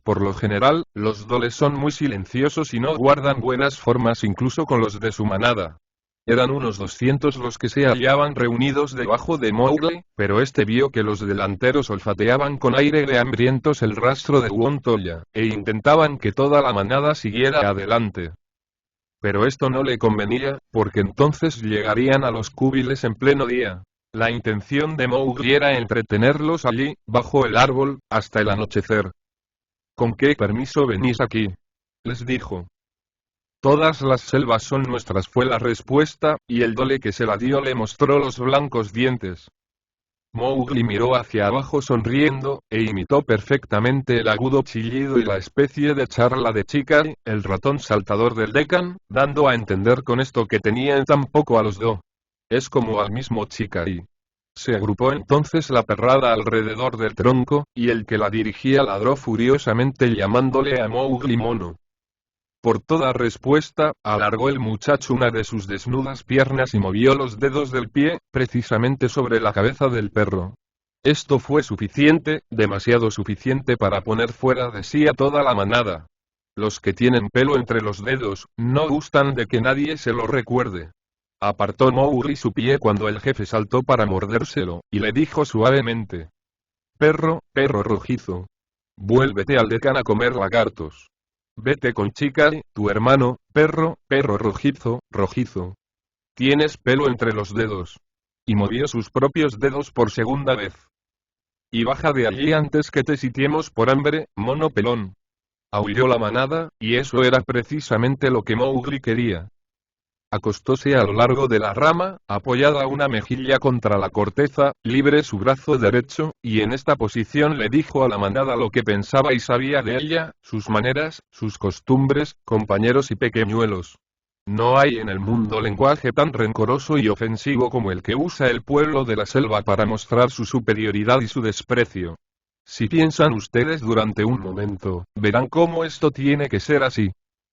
S1: Por lo general, los doles son muy silenciosos y no guardan buenas formas incluso con los de su manada. Eran unos 200 los que se hallaban reunidos debajo de Mowgli, pero este vio que los delanteros olfateaban con aire de hambrientos el rastro de Wontolla, e intentaban que toda la manada siguiera adelante. Pero esto no le convenía, porque entonces llegarían a los cúbiles en pleno día. La intención de Mowgli era entretenerlos allí, bajo el árbol, hasta el anochecer. ¿Con qué permiso venís aquí?, les dijo. Todas las selvas son nuestras, fue la respuesta, y el dole que se la dio le mostró los blancos dientes. Mowgli miró hacia abajo sonriendo, e imitó perfectamente el agudo chillido y la especie de charla de Chikari, el ratón saltador del Deccan, dando a entender con esto que tenían tan poco a los dos. Es como al mismo Chikari. Se agrupó entonces la perrada alrededor del tronco, y el que la dirigía ladró furiosamente llamándole a Mowgli mono. Por toda respuesta, alargó el muchacho una de sus desnudas piernas y movió los dedos del pie, precisamente sobre la cabeza del perro. Esto fue suficiente, demasiado suficiente para poner fuera de sí a toda la manada. Los que tienen pelo entre los dedos, no gustan de que nadie se lo recuerde. Apartó Mowgli su pie cuando el jefe saltó para mordérselo, y le dijo suavemente: perro rojizo. Vuélvete al Deccan a comer lagartos. Vete con Chikari, tu hermano, perro rojizo. Tienes pelo entre los dedos. Y movió sus propios dedos por segunda vez. Y baja de allí antes que te sitiemos por hambre, mono pelón. Aulló la manada, y eso era precisamente lo que Mowgli quería. Acostóse a lo largo de la rama, apoyada una mejilla contra la corteza, libre su brazo derecho, y en esta posición le dijo a la manada lo que pensaba y sabía de ella, sus maneras, sus costumbres, compañeros y pequeñuelos. No hay en el mundo lenguaje tan rencoroso y ofensivo como el que usa el pueblo de la selva para mostrar su superioridad y su desprecio. Si piensan ustedes durante un momento, verán cómo esto tiene que ser así.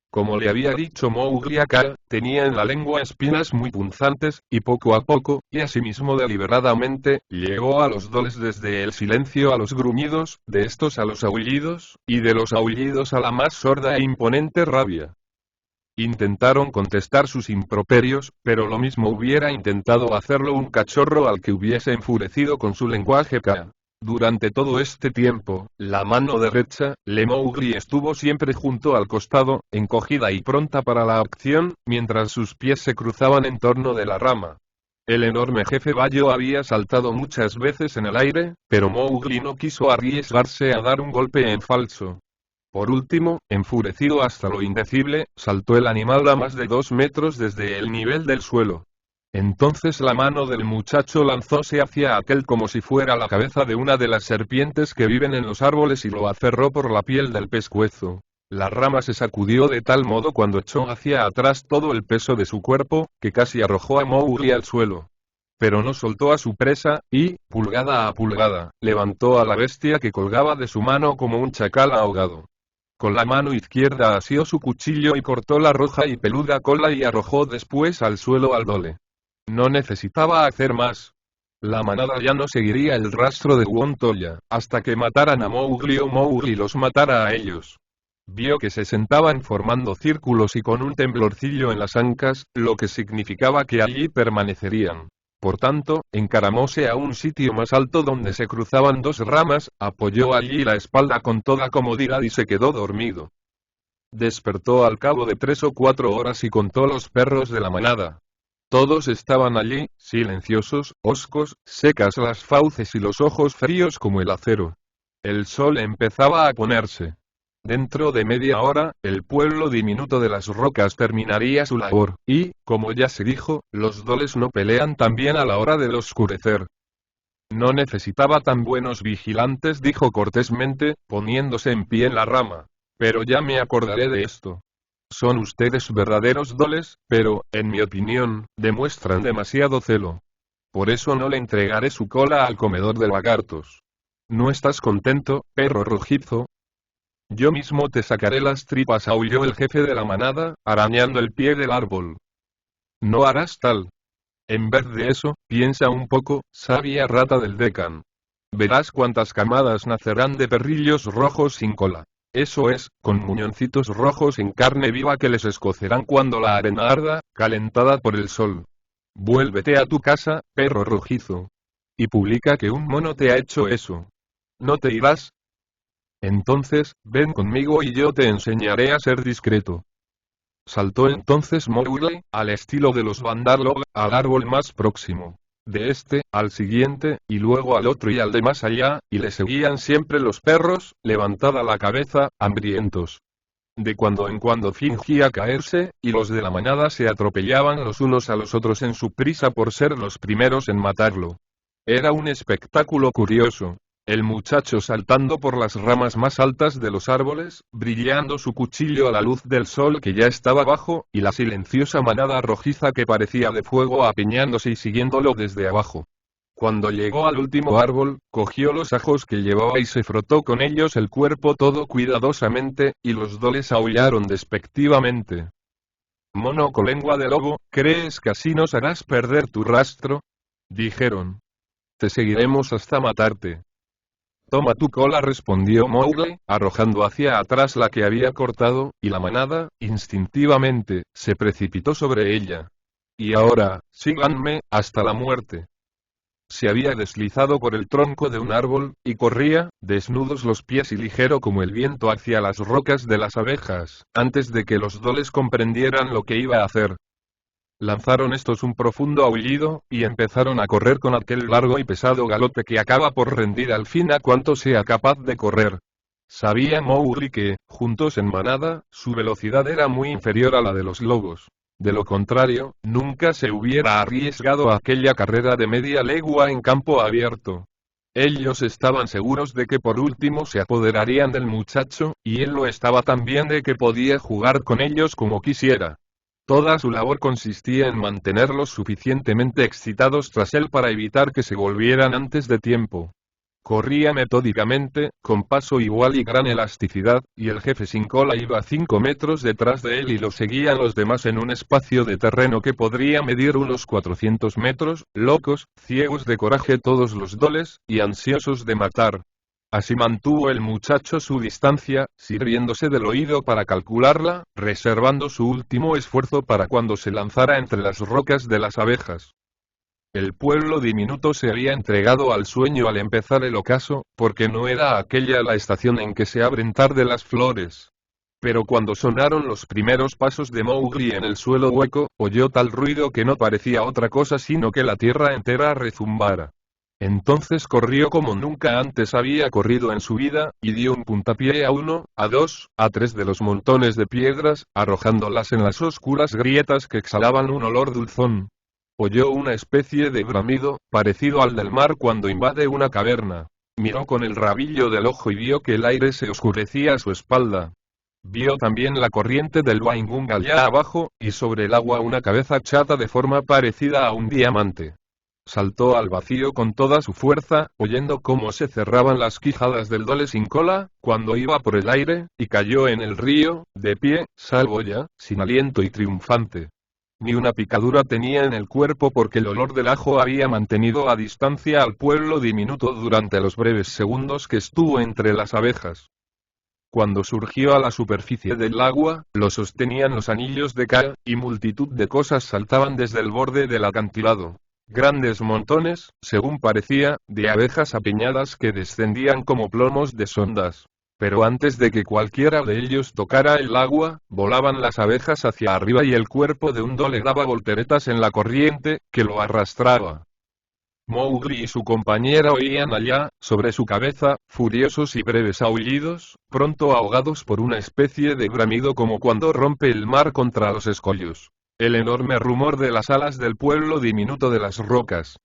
S1: Como le había dicho Mowgli a Kaa, tenía en la lengua espinas muy punzantes, y poco a poco, y asimismo deliberadamente, llegó a los doles desde el silencio a los gruñidos, de estos a los aullidos, y de los aullidos a la más sorda e imponente rabia. Intentaron contestar sus improperios, pero lo mismo hubiera intentado hacerlo un cachorro al que hubiese enfurecido con su lenguaje Kaa. Durante todo este tiempo, la mano derecha, de Mowgli estuvo siempre junto al costado, encogida y pronta para la acción, mientras sus pies se cruzaban en torno de la rama. El enorme jefe Bayo había saltado muchas veces en el aire, pero Mowgli no quiso arriesgarse a dar un golpe en falso. Por último, enfurecido hasta lo indecible, saltó el animal a más de 2 metros desde el nivel del suelo. Entonces la mano del muchacho lanzóse hacia aquel como si fuera la cabeza de una de las serpientes que viven en los árboles y lo aferró por la piel del pescuezo. La rama se sacudió de tal modo cuando echó hacia atrás todo el peso de su cuerpo, que casi arrojó a Mowgli al suelo. Pero no soltó a su presa, y, pulgada a pulgada, levantó a la bestia que colgaba de su mano como un chacal ahogado. Con la mano izquierda asió su cuchillo y cortó la roja y peluda cola y arrojó después al suelo al Dole. No necesitaba hacer más. La manada ya no seguiría el rastro de Wontolla, hasta que mataran a Mowgli o Mowgli los matara a ellos. Vio que se sentaban formando círculos y con un temblorcillo en las ancas, lo que significaba que allí permanecerían. Por tanto, encaramóse a un sitio más alto donde se cruzaban dos ramas, apoyó allí la espalda con toda comodidad y se quedó dormido. Despertó al cabo de 3 o 4 horas y contó los perros de la manada. Todos estaban allí, silenciosos, hoscos, secas las fauces y los ojos fríos como el acero. El sol empezaba a ponerse. Dentro de media hora, el pueblo diminuto de las rocas terminaría su labor, y, como ya se dijo, los doles no pelean tan bien a la hora del oscurecer. No necesitaba tan buenos vigilantes, dijo cortésmente, poniéndose en pie en la rama. Pero ya me acordaré de esto. Son ustedes verdaderos doles, pero, en mi opinión, demuestran demasiado celo. Por eso no le entregaré su cola al comedor de lagartos. ¿No estás contento, perro rojizo? Yo mismo te sacaré las tripas, aulló el jefe de la manada, arañando el pie del árbol. No harás tal. En vez de eso, piensa un poco, sabia rata del Deccan. Verás cuántas camadas nacerán de perrillos rojos sin cola. Eso es, con muñoncitos rojos en carne viva que les escocerán cuando la arena arda, calentada por el sol. Vuélvete a tu casa, perro rojizo. Y publica que un mono te ha hecho eso. ¿No te irás? Entonces, ven conmigo y yo te enseñaré a ser discreto. Saltó entonces Mowgli, al estilo de los Bandar Log, al árbol más próximo. De este, al siguiente, y luego al otro y al de más allá, y le seguían siempre los perros, levantada la cabeza, hambrientos. De cuando en cuando fingía caerse, y los de la manada se atropellaban los unos a los otros en su prisa por ser los primeros en matarlo. Era un espectáculo curioso. El muchacho saltando por las ramas más altas de los árboles, brillando su cuchillo a la luz del sol que ya estaba bajo, y la silenciosa manada rojiza que parecía de fuego apiñándose y siguiéndolo desde abajo. Cuando llegó al último árbol, cogió los ajos que llevaba y se frotó con ellos el cuerpo todo cuidadosamente, y los doles aullaron despectivamente. Mono con lengua de lobo, ¿crees que así nos harás perder tu rastro? Dijeron. Te seguiremos hasta matarte. Toma tu cola, respondió Mowgli, arrojando hacia atrás la que había cortado, y la manada, instintivamente, se precipitó sobre ella. Y ahora, síganme, hasta la muerte. Se había deslizado por el tronco de un árbol, y corría, desnudos los pies y ligero como el viento hacia las rocas de las abejas, antes de que los doles comprendieran lo que iba a hacer. Lanzaron estos un profundo aullido, y empezaron a correr con aquel largo y pesado galope que acaba por rendir al fin a cuanto sea capaz de correr. Sabía Mowgli que, juntos en manada, su velocidad era muy inferior a la de los lobos. De lo contrario, nunca se hubiera arriesgado a aquella carrera de media legua en campo abierto. Ellos estaban seguros de que por último se apoderarían del muchacho, y él lo estaba también de que podía jugar con ellos como quisiera. Toda su labor consistía en mantenerlos suficientemente excitados tras él para evitar que se volvieran antes de tiempo. Corría metódicamente, con paso igual y gran elasticidad, y el jefe sin cola iba 5 metros detrás de él y lo seguían los demás en un espacio de terreno que podría medir unos 400 metros, locos, ciegos de coraje todos los doles, y ansiosos de matar. Así mantuvo el muchacho su distancia, sirviéndose del oído para calcularla, reservando su último esfuerzo para cuando se lanzara entre las rocas de las abejas. El pueblo diminuto se había entregado al sueño al empezar el ocaso, porque no era aquella la estación en que se abren tarde las flores. Pero cuando sonaron los primeros pasos de Mowgli en el suelo hueco, oyó tal ruido que no parecía otra cosa sino que la tierra entera rezumbara. Entonces corrió como nunca antes había corrido en su vida, y dio un puntapié a uno, a dos, a tres de los montones de piedras, arrojándolas en las oscuras grietas que exhalaban un olor dulzón. Oyó una especie de bramido, parecido al del mar cuando invade una caverna. Miró con el rabillo del ojo y vio que el aire se oscurecía a su espalda. Vio también la corriente del Waingunga allá abajo, y sobre el agua una cabeza chata de forma parecida a un diamante. Saltó al vacío con toda su fuerza, oyendo cómo se cerraban las quijadas del Dole sin cola, cuando iba por el aire, y cayó en el río, de pie, salvo ya, sin aliento y triunfante. Ni una picadura tenía en el cuerpo porque el olor del ajo había mantenido a distancia al pueblo diminuto durante los breves segundos que estuvo entre las abejas. Cuando surgió a la superficie del agua, lo sostenían los anillos de Ka, y multitud de cosas saltaban desde el borde del acantilado. Grandes montones, según parecía, de abejas apiñadas que descendían como plomos de sondas. Pero antes de que cualquiera de ellos tocara el agua, volaban las abejas hacia arriba y el cuerpo de un Dole daba volteretas en la corriente, que lo arrastraba. Mowgli y su compañera oían allá, sobre su cabeza, furiosos y breves aullidos, pronto ahogados por una especie de bramido como cuando rompe el mar contra los escollos. El enorme rumor de las alas del pueblo diminuto de las rocas.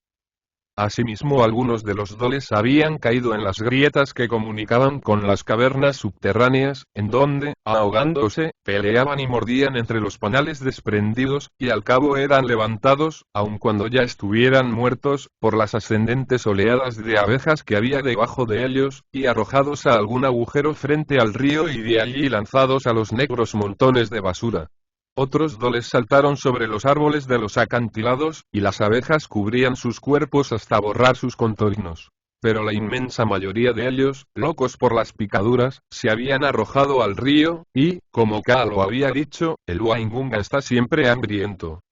S1: Asimismo, algunos de los Doles habían caído en las grietas que comunicaban con las cavernas subterráneas, en donde, ahogándose, peleaban y mordían entre los panales desprendidos, y al cabo eran levantados, aun cuando ya estuvieran muertos, por las ascendentes oleadas de abejas que había debajo de ellos, y arrojados a algún agujero frente al río y de allí lanzados a los negros montones de basura. Otros Doles saltaron sobre los árboles de los acantilados, y las abejas cubrían sus cuerpos hasta borrar sus contornos. Pero la inmensa mayoría de ellos, locos por las picaduras, se habían arrojado al río, y, como Kaa lo había dicho, el Waingunga está siempre hambriento.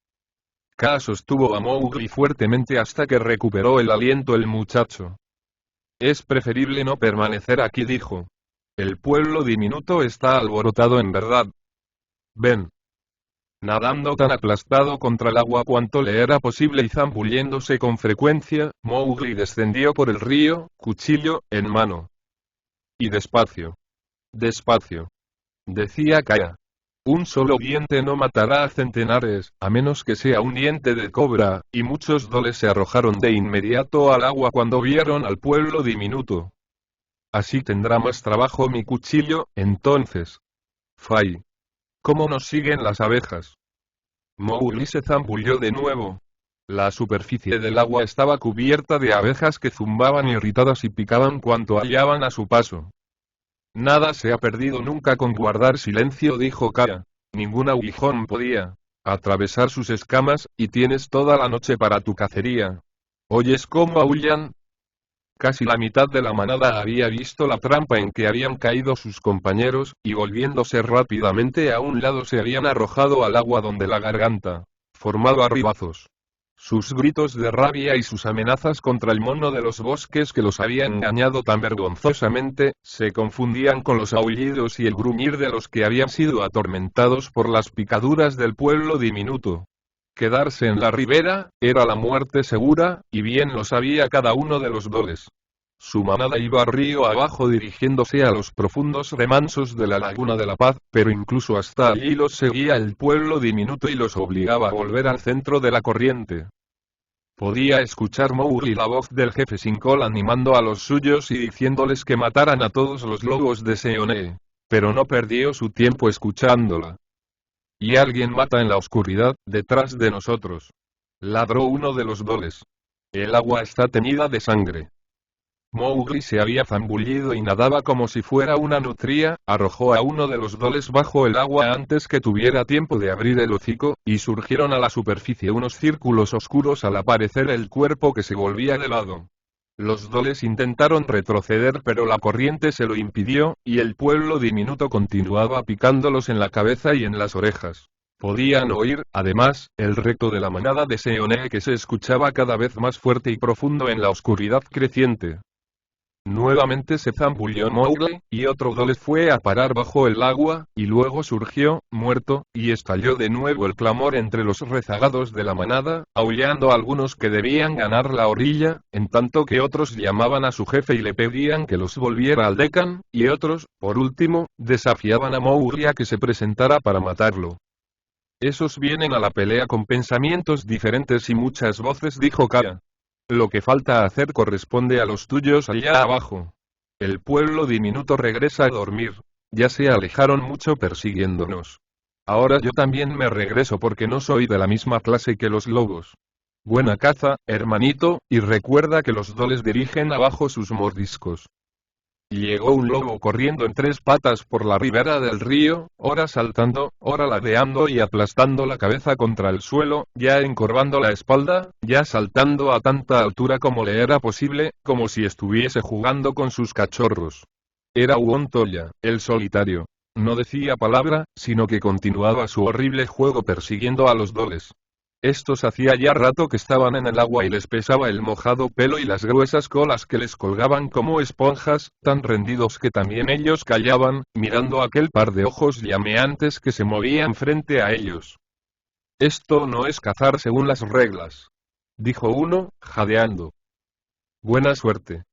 S1: Kaa sostuvo a Mowgli fuertemente hasta que recuperó el aliento el muchacho. Es preferible no permanecer aquí, dijo. El pueblo diminuto está alborotado en verdad. Ven. Nadando tan aplastado contra el agua cuanto le era posible y zambulléndose con frecuencia, Mowgli descendió por el río, cuchillo en mano. Y despacio. Despacio. Decía Kaa. Un solo diente no matará a centenares, a menos que sea un diente de cobra, y muchos Doles se arrojaron de inmediato al agua cuando vieron al pueblo diminuto. Así tendrá más trabajo mi cuchillo, entonces. Fai. ¿Cómo nos siguen las abejas? Mowgli se zambulló de nuevo. La superficie del agua estaba cubierta de abejas que zumbaban irritadas y picaban cuanto hallaban a su paso. Nada se ha perdido nunca con guardar silencio, dijo Kaa. Ningún aguijón podía atravesar sus escamas, y tienes toda la noche para tu cacería. ¿Oyes cómo aullan? Casi la mitad de la manada había visto la trampa en que habían caído sus compañeros, y volviéndose rápidamente a un lado se habían arrojado al agua donde la garganta formaba ribazos. Sus gritos de rabia y sus amenazas contra el mono de los bosques que los había engañado tan vergonzosamente, se confundían con los aullidos y el gruñir de los que habían sido atormentados por las picaduras del pueblo diminuto. Quedarse en la ribera era la muerte segura, y bien lo sabía cada uno de los Doles. Su manada iba río abajo dirigiéndose a los profundos remansos de la Laguna de la Paz, pero incluso hasta allí los seguía el pueblo diminuto y los obligaba a volver al centro de la corriente. Podía escuchar Mowgli la voz del jefe sin cola animando a los suyos y diciéndoles que mataran a todos los lobos de Seonee. Pero no perdió su tiempo escuchándola. Y alguien mata en la oscuridad, detrás de nosotros. Ladró uno de los Doles. El agua está teñida de sangre. Mowgli se había zambullido y nadaba como si fuera una nutria, arrojó a uno de los Doles bajo el agua antes que tuviera tiempo de abrir el hocico, y surgieron a la superficie unos círculos oscuros al aparecer el cuerpo que se volvía de lado. Los Doles intentaron retroceder pero la corriente se lo impidió, y el pueblo diminuto continuaba picándolos en la cabeza y en las orejas. Podían oír, además, el recto de la manada de Seonee que se escuchaba cada vez más fuerte y profundo en la oscuridad creciente. Nuevamente se zambulló Mowgli, y otro dole fue a parar bajo el agua, y luego surgió, muerto, y estalló de nuevo el clamor entre los rezagados de la manada, aullando algunos que debían ganar la orilla, en tanto que otros llamaban a su jefe y le pedían que los volviera al Deccan, y otros, por último, desafiaban a Mowgli a que se presentara para matarlo. Esos vienen a la pelea con pensamientos diferentes y muchas voces, dijo Kaa. Lo que falta hacer corresponde a los tuyos allá abajo. El pueblo diminuto regresa a dormir. Ya se alejaron mucho persiguiéndonos. Ahora yo también me regreso porque no soy de la misma clase que los lobos. Buena caza, hermanito, y recuerda que los doles dirigen abajo sus mordiscos. Llegó un lobo corriendo en tres patas por la ribera del río, ora saltando, ora ladeando y aplastando la cabeza contra el suelo, ya encorvando la espalda, ya saltando a tanta altura como le era posible, como si estuviese jugando con sus cachorros. Era Uontolla, el solitario. No decía palabra, sino que continuaba su horrible juego persiguiendo a los doles. Estos hacía ya rato que estaban en el agua y les pesaba el mojado pelo y las gruesas colas que les colgaban como esponjas, tan rendidos que también ellos callaban, mirando aquel par de ojos llameantes que se movían frente a ellos. Esto no es cazar según las reglas, dijo uno, jadeando. Buena suerte,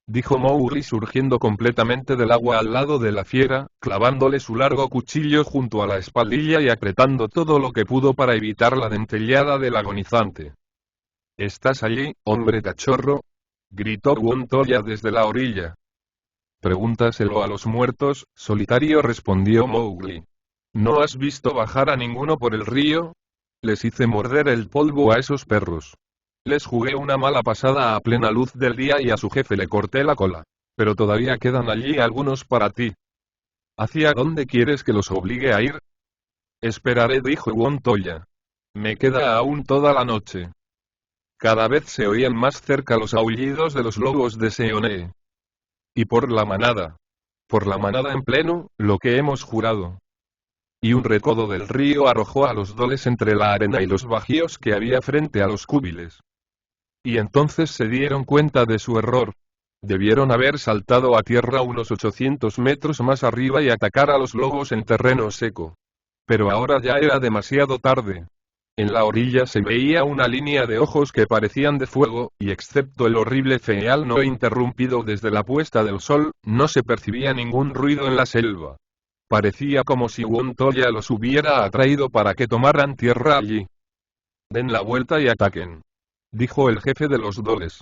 S1: dijo Mowgli surgiendo completamente del agua al lado de la fiera, clavándole su largo cuchillo junto a la espaldilla y apretando todo lo que pudo para evitar la dentellada del agonizante. ¿Estás allí, hombre cachorro? Gritó Uontolla desde la orilla. Pregúntaselo a los muertos, solitario, respondió Mowgli. ¿No has visto bajar a ninguno por el río? Les hice morder el polvo a esos perros. Les jugué una mala pasada a plena luz del día y a su jefe le corté la cola. Pero todavía quedan allí algunos para ti. ¿Hacia dónde quieres que los obligue a ir? Esperaré, dijo Uontolla. Me queda aún toda la noche. Cada vez se oían más cerca los aullidos de los lobos de Seonee. Y por la manada. Por la manada en pleno, lo que hemos jurado. Y un recodo del río arrojó a los doles entre la arena y los bajíos que había frente a los cúbiles. Y entonces se dieron cuenta de su error. Debieron haber saltado a tierra unos 800 metros más arriba y atacar a los lobos en terreno seco. Pero ahora ya era demasiado tarde. En la orilla se veía una línea de ojos que parecían de fuego, y excepto el horrible feal no interrumpido desde la puesta del sol, no se percibía ningún ruido en la selva. Parecía como si Uontolla los hubiera atraído para que tomaran tierra allí. Den la vuelta y ataquen, dijo el jefe de los doles.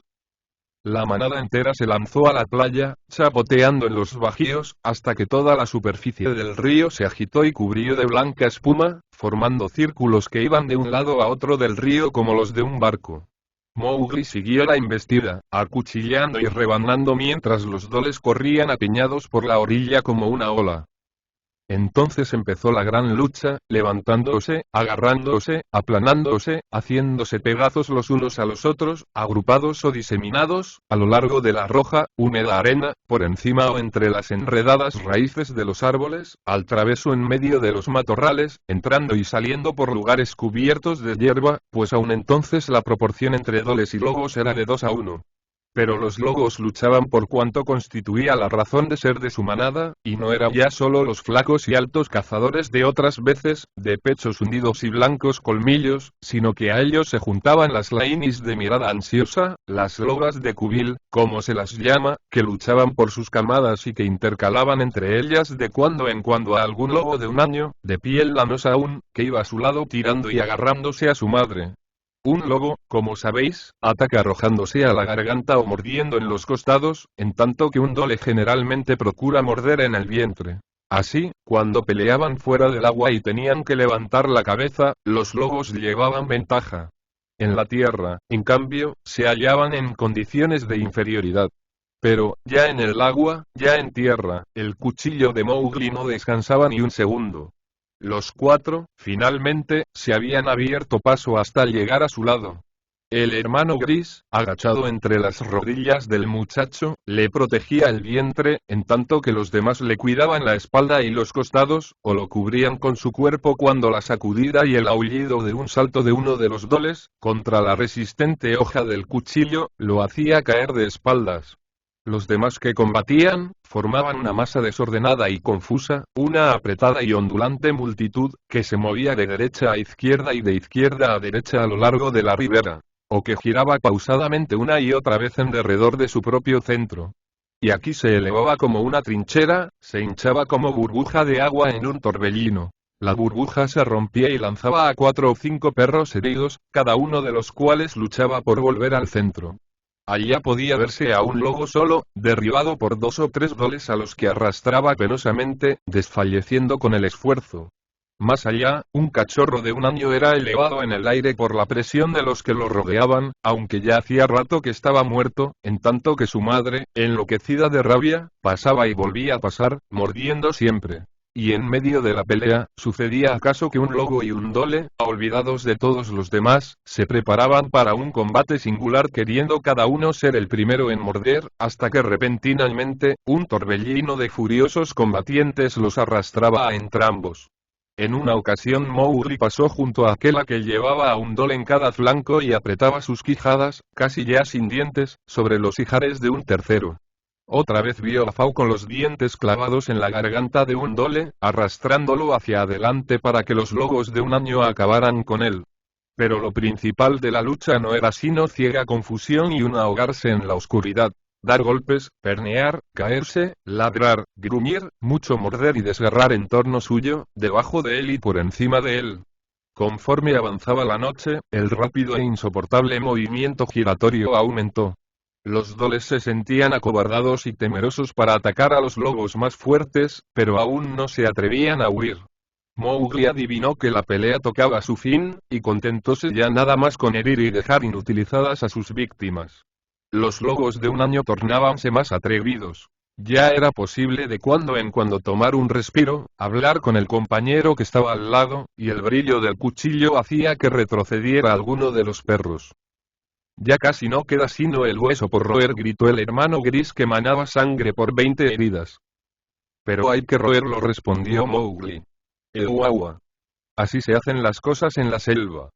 S1: La manada entera se lanzó a la playa, chapoteando en los bajíos, hasta que toda la superficie del río se agitó y cubrió de blanca espuma, formando círculos que iban de un lado a otro del río como los de un barco. Mowgli siguió la embestida, acuchillando y rebanando mientras los doles corrían apiñados por la orilla como una ola. Entonces empezó la gran lucha, levantándose, agarrándose, aplanándose, haciéndose pedazos los unos a los otros, agrupados o diseminados, a lo largo de la roja, húmeda arena, por encima o entre las enredadas raíces de los árboles, al traveso en medio de los matorrales, entrando y saliendo por lugares cubiertos de hierba, pues aún entonces la proporción entre doles y lobos era de 2-1. Pero los lobos luchaban por cuanto constituía la razón de ser de su manada, y no eran ya solo los flacos y altos cazadores de otras veces, de pechos hundidos y blancos colmillos, sino que a ellos se juntaban las lainis de mirada ansiosa, las lobas de cubil, como se las llama, que luchaban por sus camadas y que intercalaban entre ellas de cuando en cuando a algún lobo de un año, de piel lanosa aún, que iba a su lado tirando y agarrándose a su madre. Un lobo, como sabéis, ataca arrojándose a la garganta o mordiendo en los costados, en tanto que un dole generalmente procura morder en el vientre. Así, cuando peleaban fuera del agua y tenían que levantar la cabeza, los lobos llevaban ventaja. En la tierra, en cambio, se hallaban en condiciones de inferioridad. Pero, ya en el agua, ya en tierra, el cuchillo de Mowgli no descansaba ni un segundo. Los cuatro, finalmente, se habían abierto paso hasta llegar a su lado. El hermano gris, agachado entre las rodillas del muchacho, le protegía el vientre, en tanto que los demás le cuidaban la espalda y los costados, o lo cubrían con su cuerpo cuando la sacudida y el aullido de un salto de uno de los doles, contra la resistente hoja del cuchillo, lo hacía caer de espaldas. Los demás que combatían, formaban una masa desordenada y confusa, una apretada y ondulante multitud, que se movía de derecha a izquierda y de izquierda a derecha a lo largo de la ribera, o que giraba pausadamente una y otra vez en derredor de su propio centro. Y aquí se elevaba como una trinchera, se hinchaba como burbuja de agua en un torbellino. La burbuja se rompía y lanzaba a 4 o 5 perros heridos, cada uno de los cuales luchaba por volver al centro. Allá podía verse a un lobo solo, derribado por 2 o 3 doles a los que arrastraba penosamente, desfalleciendo con el esfuerzo. Más allá, un cachorro de 1 año era elevado en el aire por la presión de los que lo rodeaban, aunque ya hacía rato que estaba muerto, en tanto que su madre, enloquecida de rabia, pasaba y volvía a pasar, mordiendo siempre. Y en medio de la pelea, ¿sucedía acaso que un lobo y un dole, olvidados de todos los demás, se preparaban para un combate singular queriendo cada uno ser el primero en morder, hasta que repentinamente, un torbellino de furiosos combatientes los arrastraba a entrambos? En una ocasión Mowgli pasó junto a aquel que llevaba a un dole en cada flanco y apretaba sus quijadas, casi ya sin dientes, sobre los ijares de un tercero. Otra vez vio a Fao con los dientes clavados en la garganta de un dole, arrastrándolo hacia adelante para que los lobos de 1 año acabaran con él. Pero lo principal de la lucha no era sino ciega confusión y un ahogarse en la oscuridad. Dar golpes, pernear, caerse, ladrar, gruñir, mucho morder y desgarrar en torno suyo, debajo de él y por encima de él. Conforme avanzaba la noche, el rápido e insoportable movimiento giratorio aumentó. Los doles se sentían acobardados y temerosos para atacar a los lobos más fuertes, pero aún no se atrevían a huir. Mowgli adivinó que la pelea tocaba su fin, y contentóse ya nada más con herir y dejar inutilizadas a sus víctimas. Los lobos de 1 año tornábanse más atrevidos. Ya era posible de cuando en cuando tomar un respiro, hablar con el compañero que estaba al lado, y el brillo del cuchillo hacía que retrocediera alguno de los perros. Ya casi no queda sino el hueso por roer, gritó el hermano gris que manaba sangre por 20 heridas. Pero hay que roerlo, respondió Mowgli. El guagua. Así se hacen las cosas en la selva.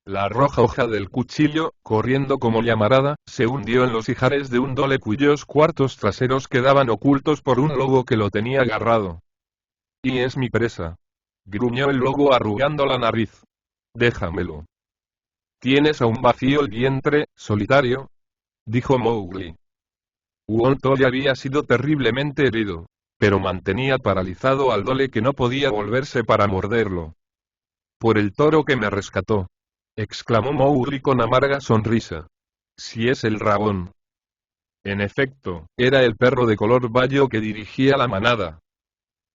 S1: La roja hoja del cuchillo, corriendo como llamarada, se hundió en los ijares de un dole cuyos cuartos traseros quedaban ocultos por un lobo que lo tenía agarrado. Y es mi presa. Gruñó el lobo arrugando la nariz. Déjamelo. ¿Tienes aún vacío el vientre, solitario? Dijo Mowgli. Uontoya había sido terriblemente herido, pero mantenía paralizado al dole que no podía volverse para morderlo. Por el toro que me rescató, exclamó Mowgli con amarga sonrisa. Si es el rabón. En efecto, era el perro de color bayo que dirigía la manada.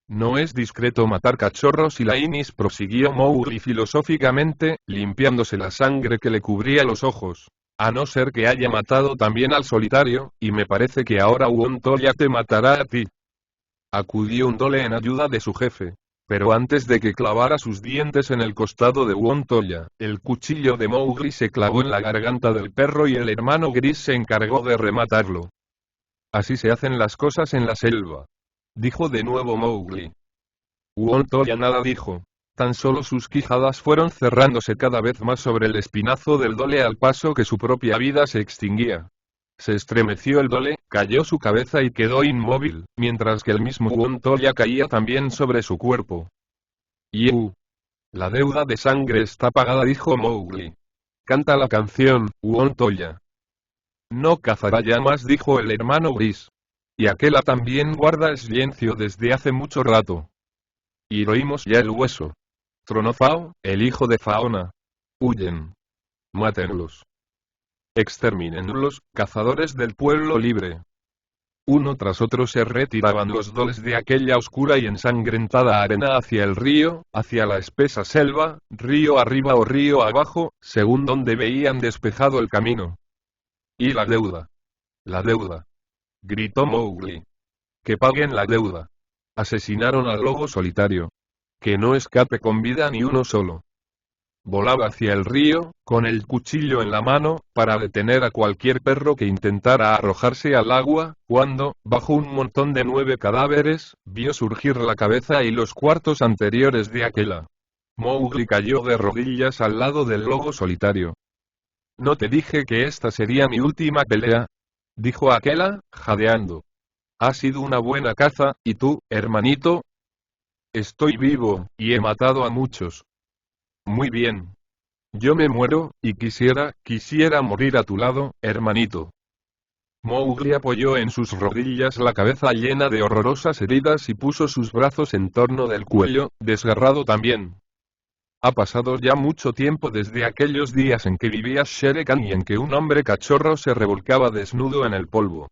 S1: No es discreto matar cachorros, y la Inis, prosiguió Mowgli filosóficamente, limpiándose la sangre que le cubría los ojos. A no ser que haya matado también al solitario, y me parece que ahora Uontoya te matará a ti. Acudió un dole en ayuda de su jefe. Pero antes de que clavara sus dientes en el costado de Uontoya, el cuchillo de Mowgli se clavó en la garganta del perro y el hermano gris se encargó de rematarlo. Así se hacen las cosas en la selva. Dijo de nuevo Mowgli. Uontoya nada dijo. Tan solo sus quijadas fueron cerrándose cada vez más sobre el espinazo del dole al paso que su propia vida se extinguía. Se estremeció el dole, cayó su cabeza y quedó inmóvil, mientras que el mismo Uontoya caía también sobre su cuerpo. ¡Yiu! La deuda de sangre está pagada, dijo Mowgli. Canta la canción, Uontoya. No cazará ya más, dijo el hermano gris. Y aquella también guarda silencio desde hace mucho rato. Y oímos ya el hueso. Tronó Fao, el hijo de Faona. Huyen. Mátenlos. Extermínenlos, cazadores del pueblo libre. Uno tras otro se retiraban los doles de aquella oscura y ensangrentada arena hacia el río, hacia la espesa selva, río arriba o río abajo, según donde veían despejado el camino. Y la deuda. La deuda. Gritó Mowgli. Que paguen la deuda. Asesinaron al lobo solitario. Que no escape con vida ni uno solo. Volaba hacia el río, con el cuchillo en la mano, para detener a cualquier perro que intentara arrojarse al agua, cuando, bajo un montón de 9 cadáveres, vio surgir la cabeza y los cuartos anteriores de aquella. Mowgli cayó de rodillas al lado del lobo solitario. ¿No te dije que esta sería mi última pelea? dijo Aquela, jadeando. Ha sido una buena caza, ¿y tú, hermanito? Estoy vivo, y he matado a muchos. Muy bien. Yo me muero, y quisiera morir a tu lado, hermanito. Mowgli apoyó en sus rodillas la cabeza llena de horrorosas heridas y puso sus brazos en torno del cuello, desgarrado también. Ha pasado ya mucho tiempo desde aquellos días en que vivía Shere Khan y en que un hombre cachorro se revolcaba desnudo en el polvo.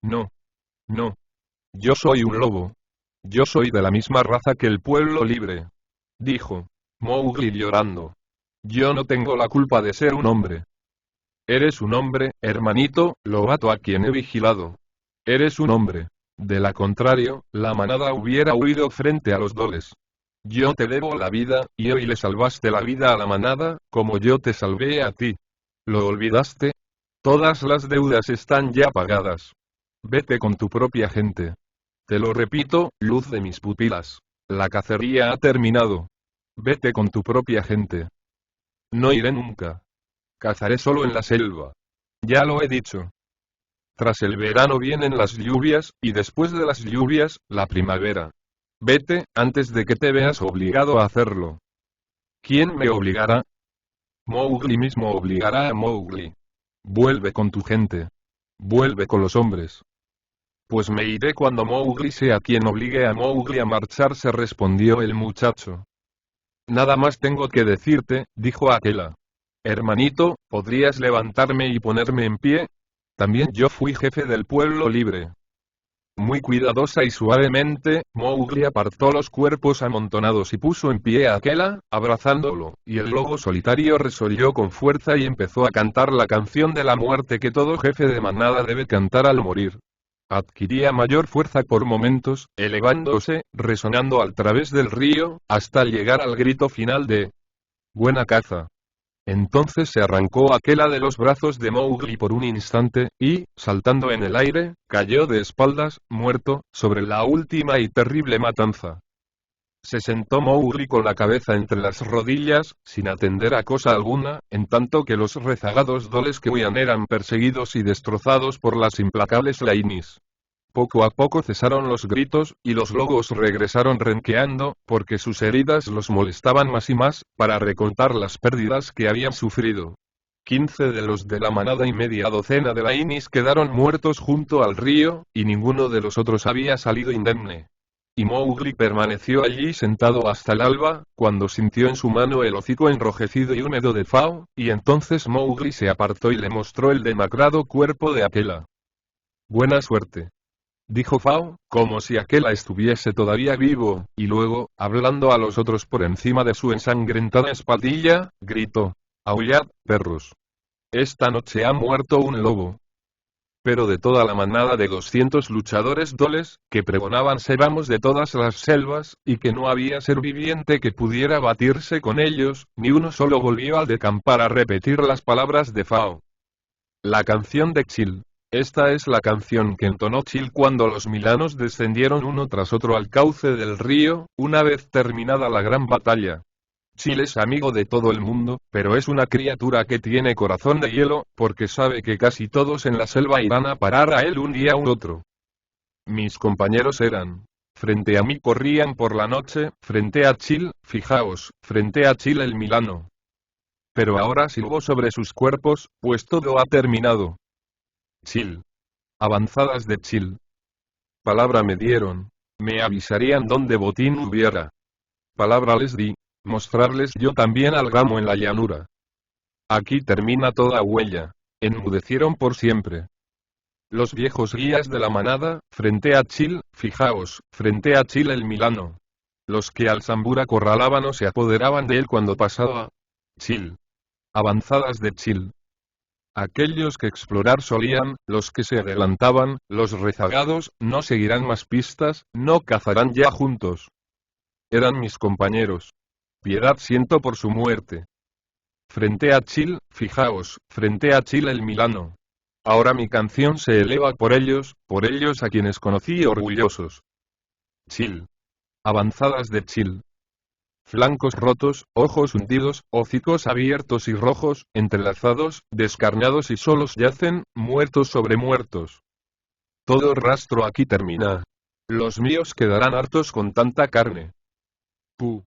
S1: No. No. Yo soy un lobo. Yo soy de la misma raza que el pueblo libre. Dijo Mowgli llorando. Yo no tengo la culpa de ser un hombre. Eres un hombre, hermanito, lobato a quien he vigilado. Eres un hombre. De lo contrario, la manada hubiera huido frente a los doles. Yo te debo la vida, y hoy le salvaste la vida a la manada, como yo te salvé a ti. ¿Lo olvidaste? Todas las deudas están ya pagadas. Vete con tu propia gente. Te lo repito, luz de mis pupilas. La cacería ha terminado. Vete con tu propia gente. No iré nunca. Cazaré solo en la selva. Ya lo he dicho. Tras el verano vienen las lluvias, y después de las lluvias, la primavera. Vete, antes de que te veas obligado a hacerlo. ¿Quién me obligará? Mowgli mismo obligará a Mowgli. Vuelve con tu gente. Vuelve con los hombres. Pues me iré cuando Mowgli sea quien obligue a Mowgli a marcharse, respondió el muchacho. Nada más tengo que decirte, dijo Aquela. Hermanito, ¿podrías levantarme y ponerme en pie? También yo fui jefe del pueblo libre. Muy cuidadosa y suavemente, Mowgli apartó los cuerpos amontonados y puso en pie a Aquela, abrazándolo, y el lobo solitario resolló con fuerza y empezó a cantar la canción de la muerte que todo jefe de manada debe cantar al morir. Adquiría mayor fuerza por momentos, elevándose, resonando al través del río, hasta llegar al grito final de «Buena caza». Entonces se arrancó Aquela de los brazos de Mowgli por un instante, y, saltando en el aire, cayó de espaldas, muerto, sobre la última y terrible matanza. Se sentó Mowgli con la cabeza entre las rodillas, sin atender a cosa alguna, en tanto que los rezagados doles que huían eran perseguidos y destrozados por las implacables Lainis. Poco a poco cesaron los gritos, y los lobos regresaron renqueando, porque sus heridas los molestaban más y más, para recontar las pérdidas que habían sufrido. 15 de los de la manada y media docena de Lainis quedaron muertos junto al río, y ninguno de los otros había salido indemne. Y Mowgli permaneció allí sentado hasta el alba, cuando sintió en su mano el hocico enrojecido y húmedo de Phao, y entonces Mowgli se apartó y le mostró el demacrado cuerpo de Aquela. Buena suerte, dijo Phao, como si Aquela estuviese todavía vivo, y luego, hablando a los otros por encima de su ensangrentada espaldilla, gritó: «Aullad, perros. Esta noche ha muerto un lobo». Pero de toda la manada de 200 luchadores doles, que pregonaban ser amos de todas las selvas, y que no había ser viviente que pudiera batirse con ellos, ni uno solo volvió al decampar a repetir las palabras de Phao. La canción de Chil. Esta es la canción que entonó Chil cuando los milanos descendieron uno tras otro al cauce del río, una vez terminada la gran batalla. Chil es amigo de todo el mundo, pero es una criatura que tiene corazón de hielo, porque sabe que casi todos en la selva irán a parar a él un día u otro. Mis compañeros eran. Frente a mí corrían por la noche, frente a Chil, fijaos, frente a Chil el milano. Pero ahora silbo sobre sus cuerpos, pues todo ha terminado. Chil. Avanzadas de Chil. Palabra me dieron. Me avisarían donde botín hubiera. Palabra les di. Mostrarles yo también al gamo en la llanura. Aquí termina toda huella. Enmudecieron por siempre. Los viejos guías de la manada, frente a Chil, fijaos, frente a Chil el milano. Los que al Sambur acorralaban o se apoderaban de él cuando pasaba. Chil. Avanzadas de Chil. Aquellos que explorar solían, los que se adelantaban, los rezagados, no seguirán más pistas, no cazarán ya juntos. Eran mis compañeros. Piedad siento por su muerte. Frente a Chil, fijaos, frente a Chil el milano. Ahora mi canción se eleva por ellos a quienes conocí orgullosos. Chil. Avanzadas de Chil. Flancos rotos, ojos hundidos, hocicos abiertos y rojos, entrelazados, descarnados y solos yacen, muertos sobre muertos. Todo rastro aquí termina. Los míos quedarán hartos con tanta carne. Pu.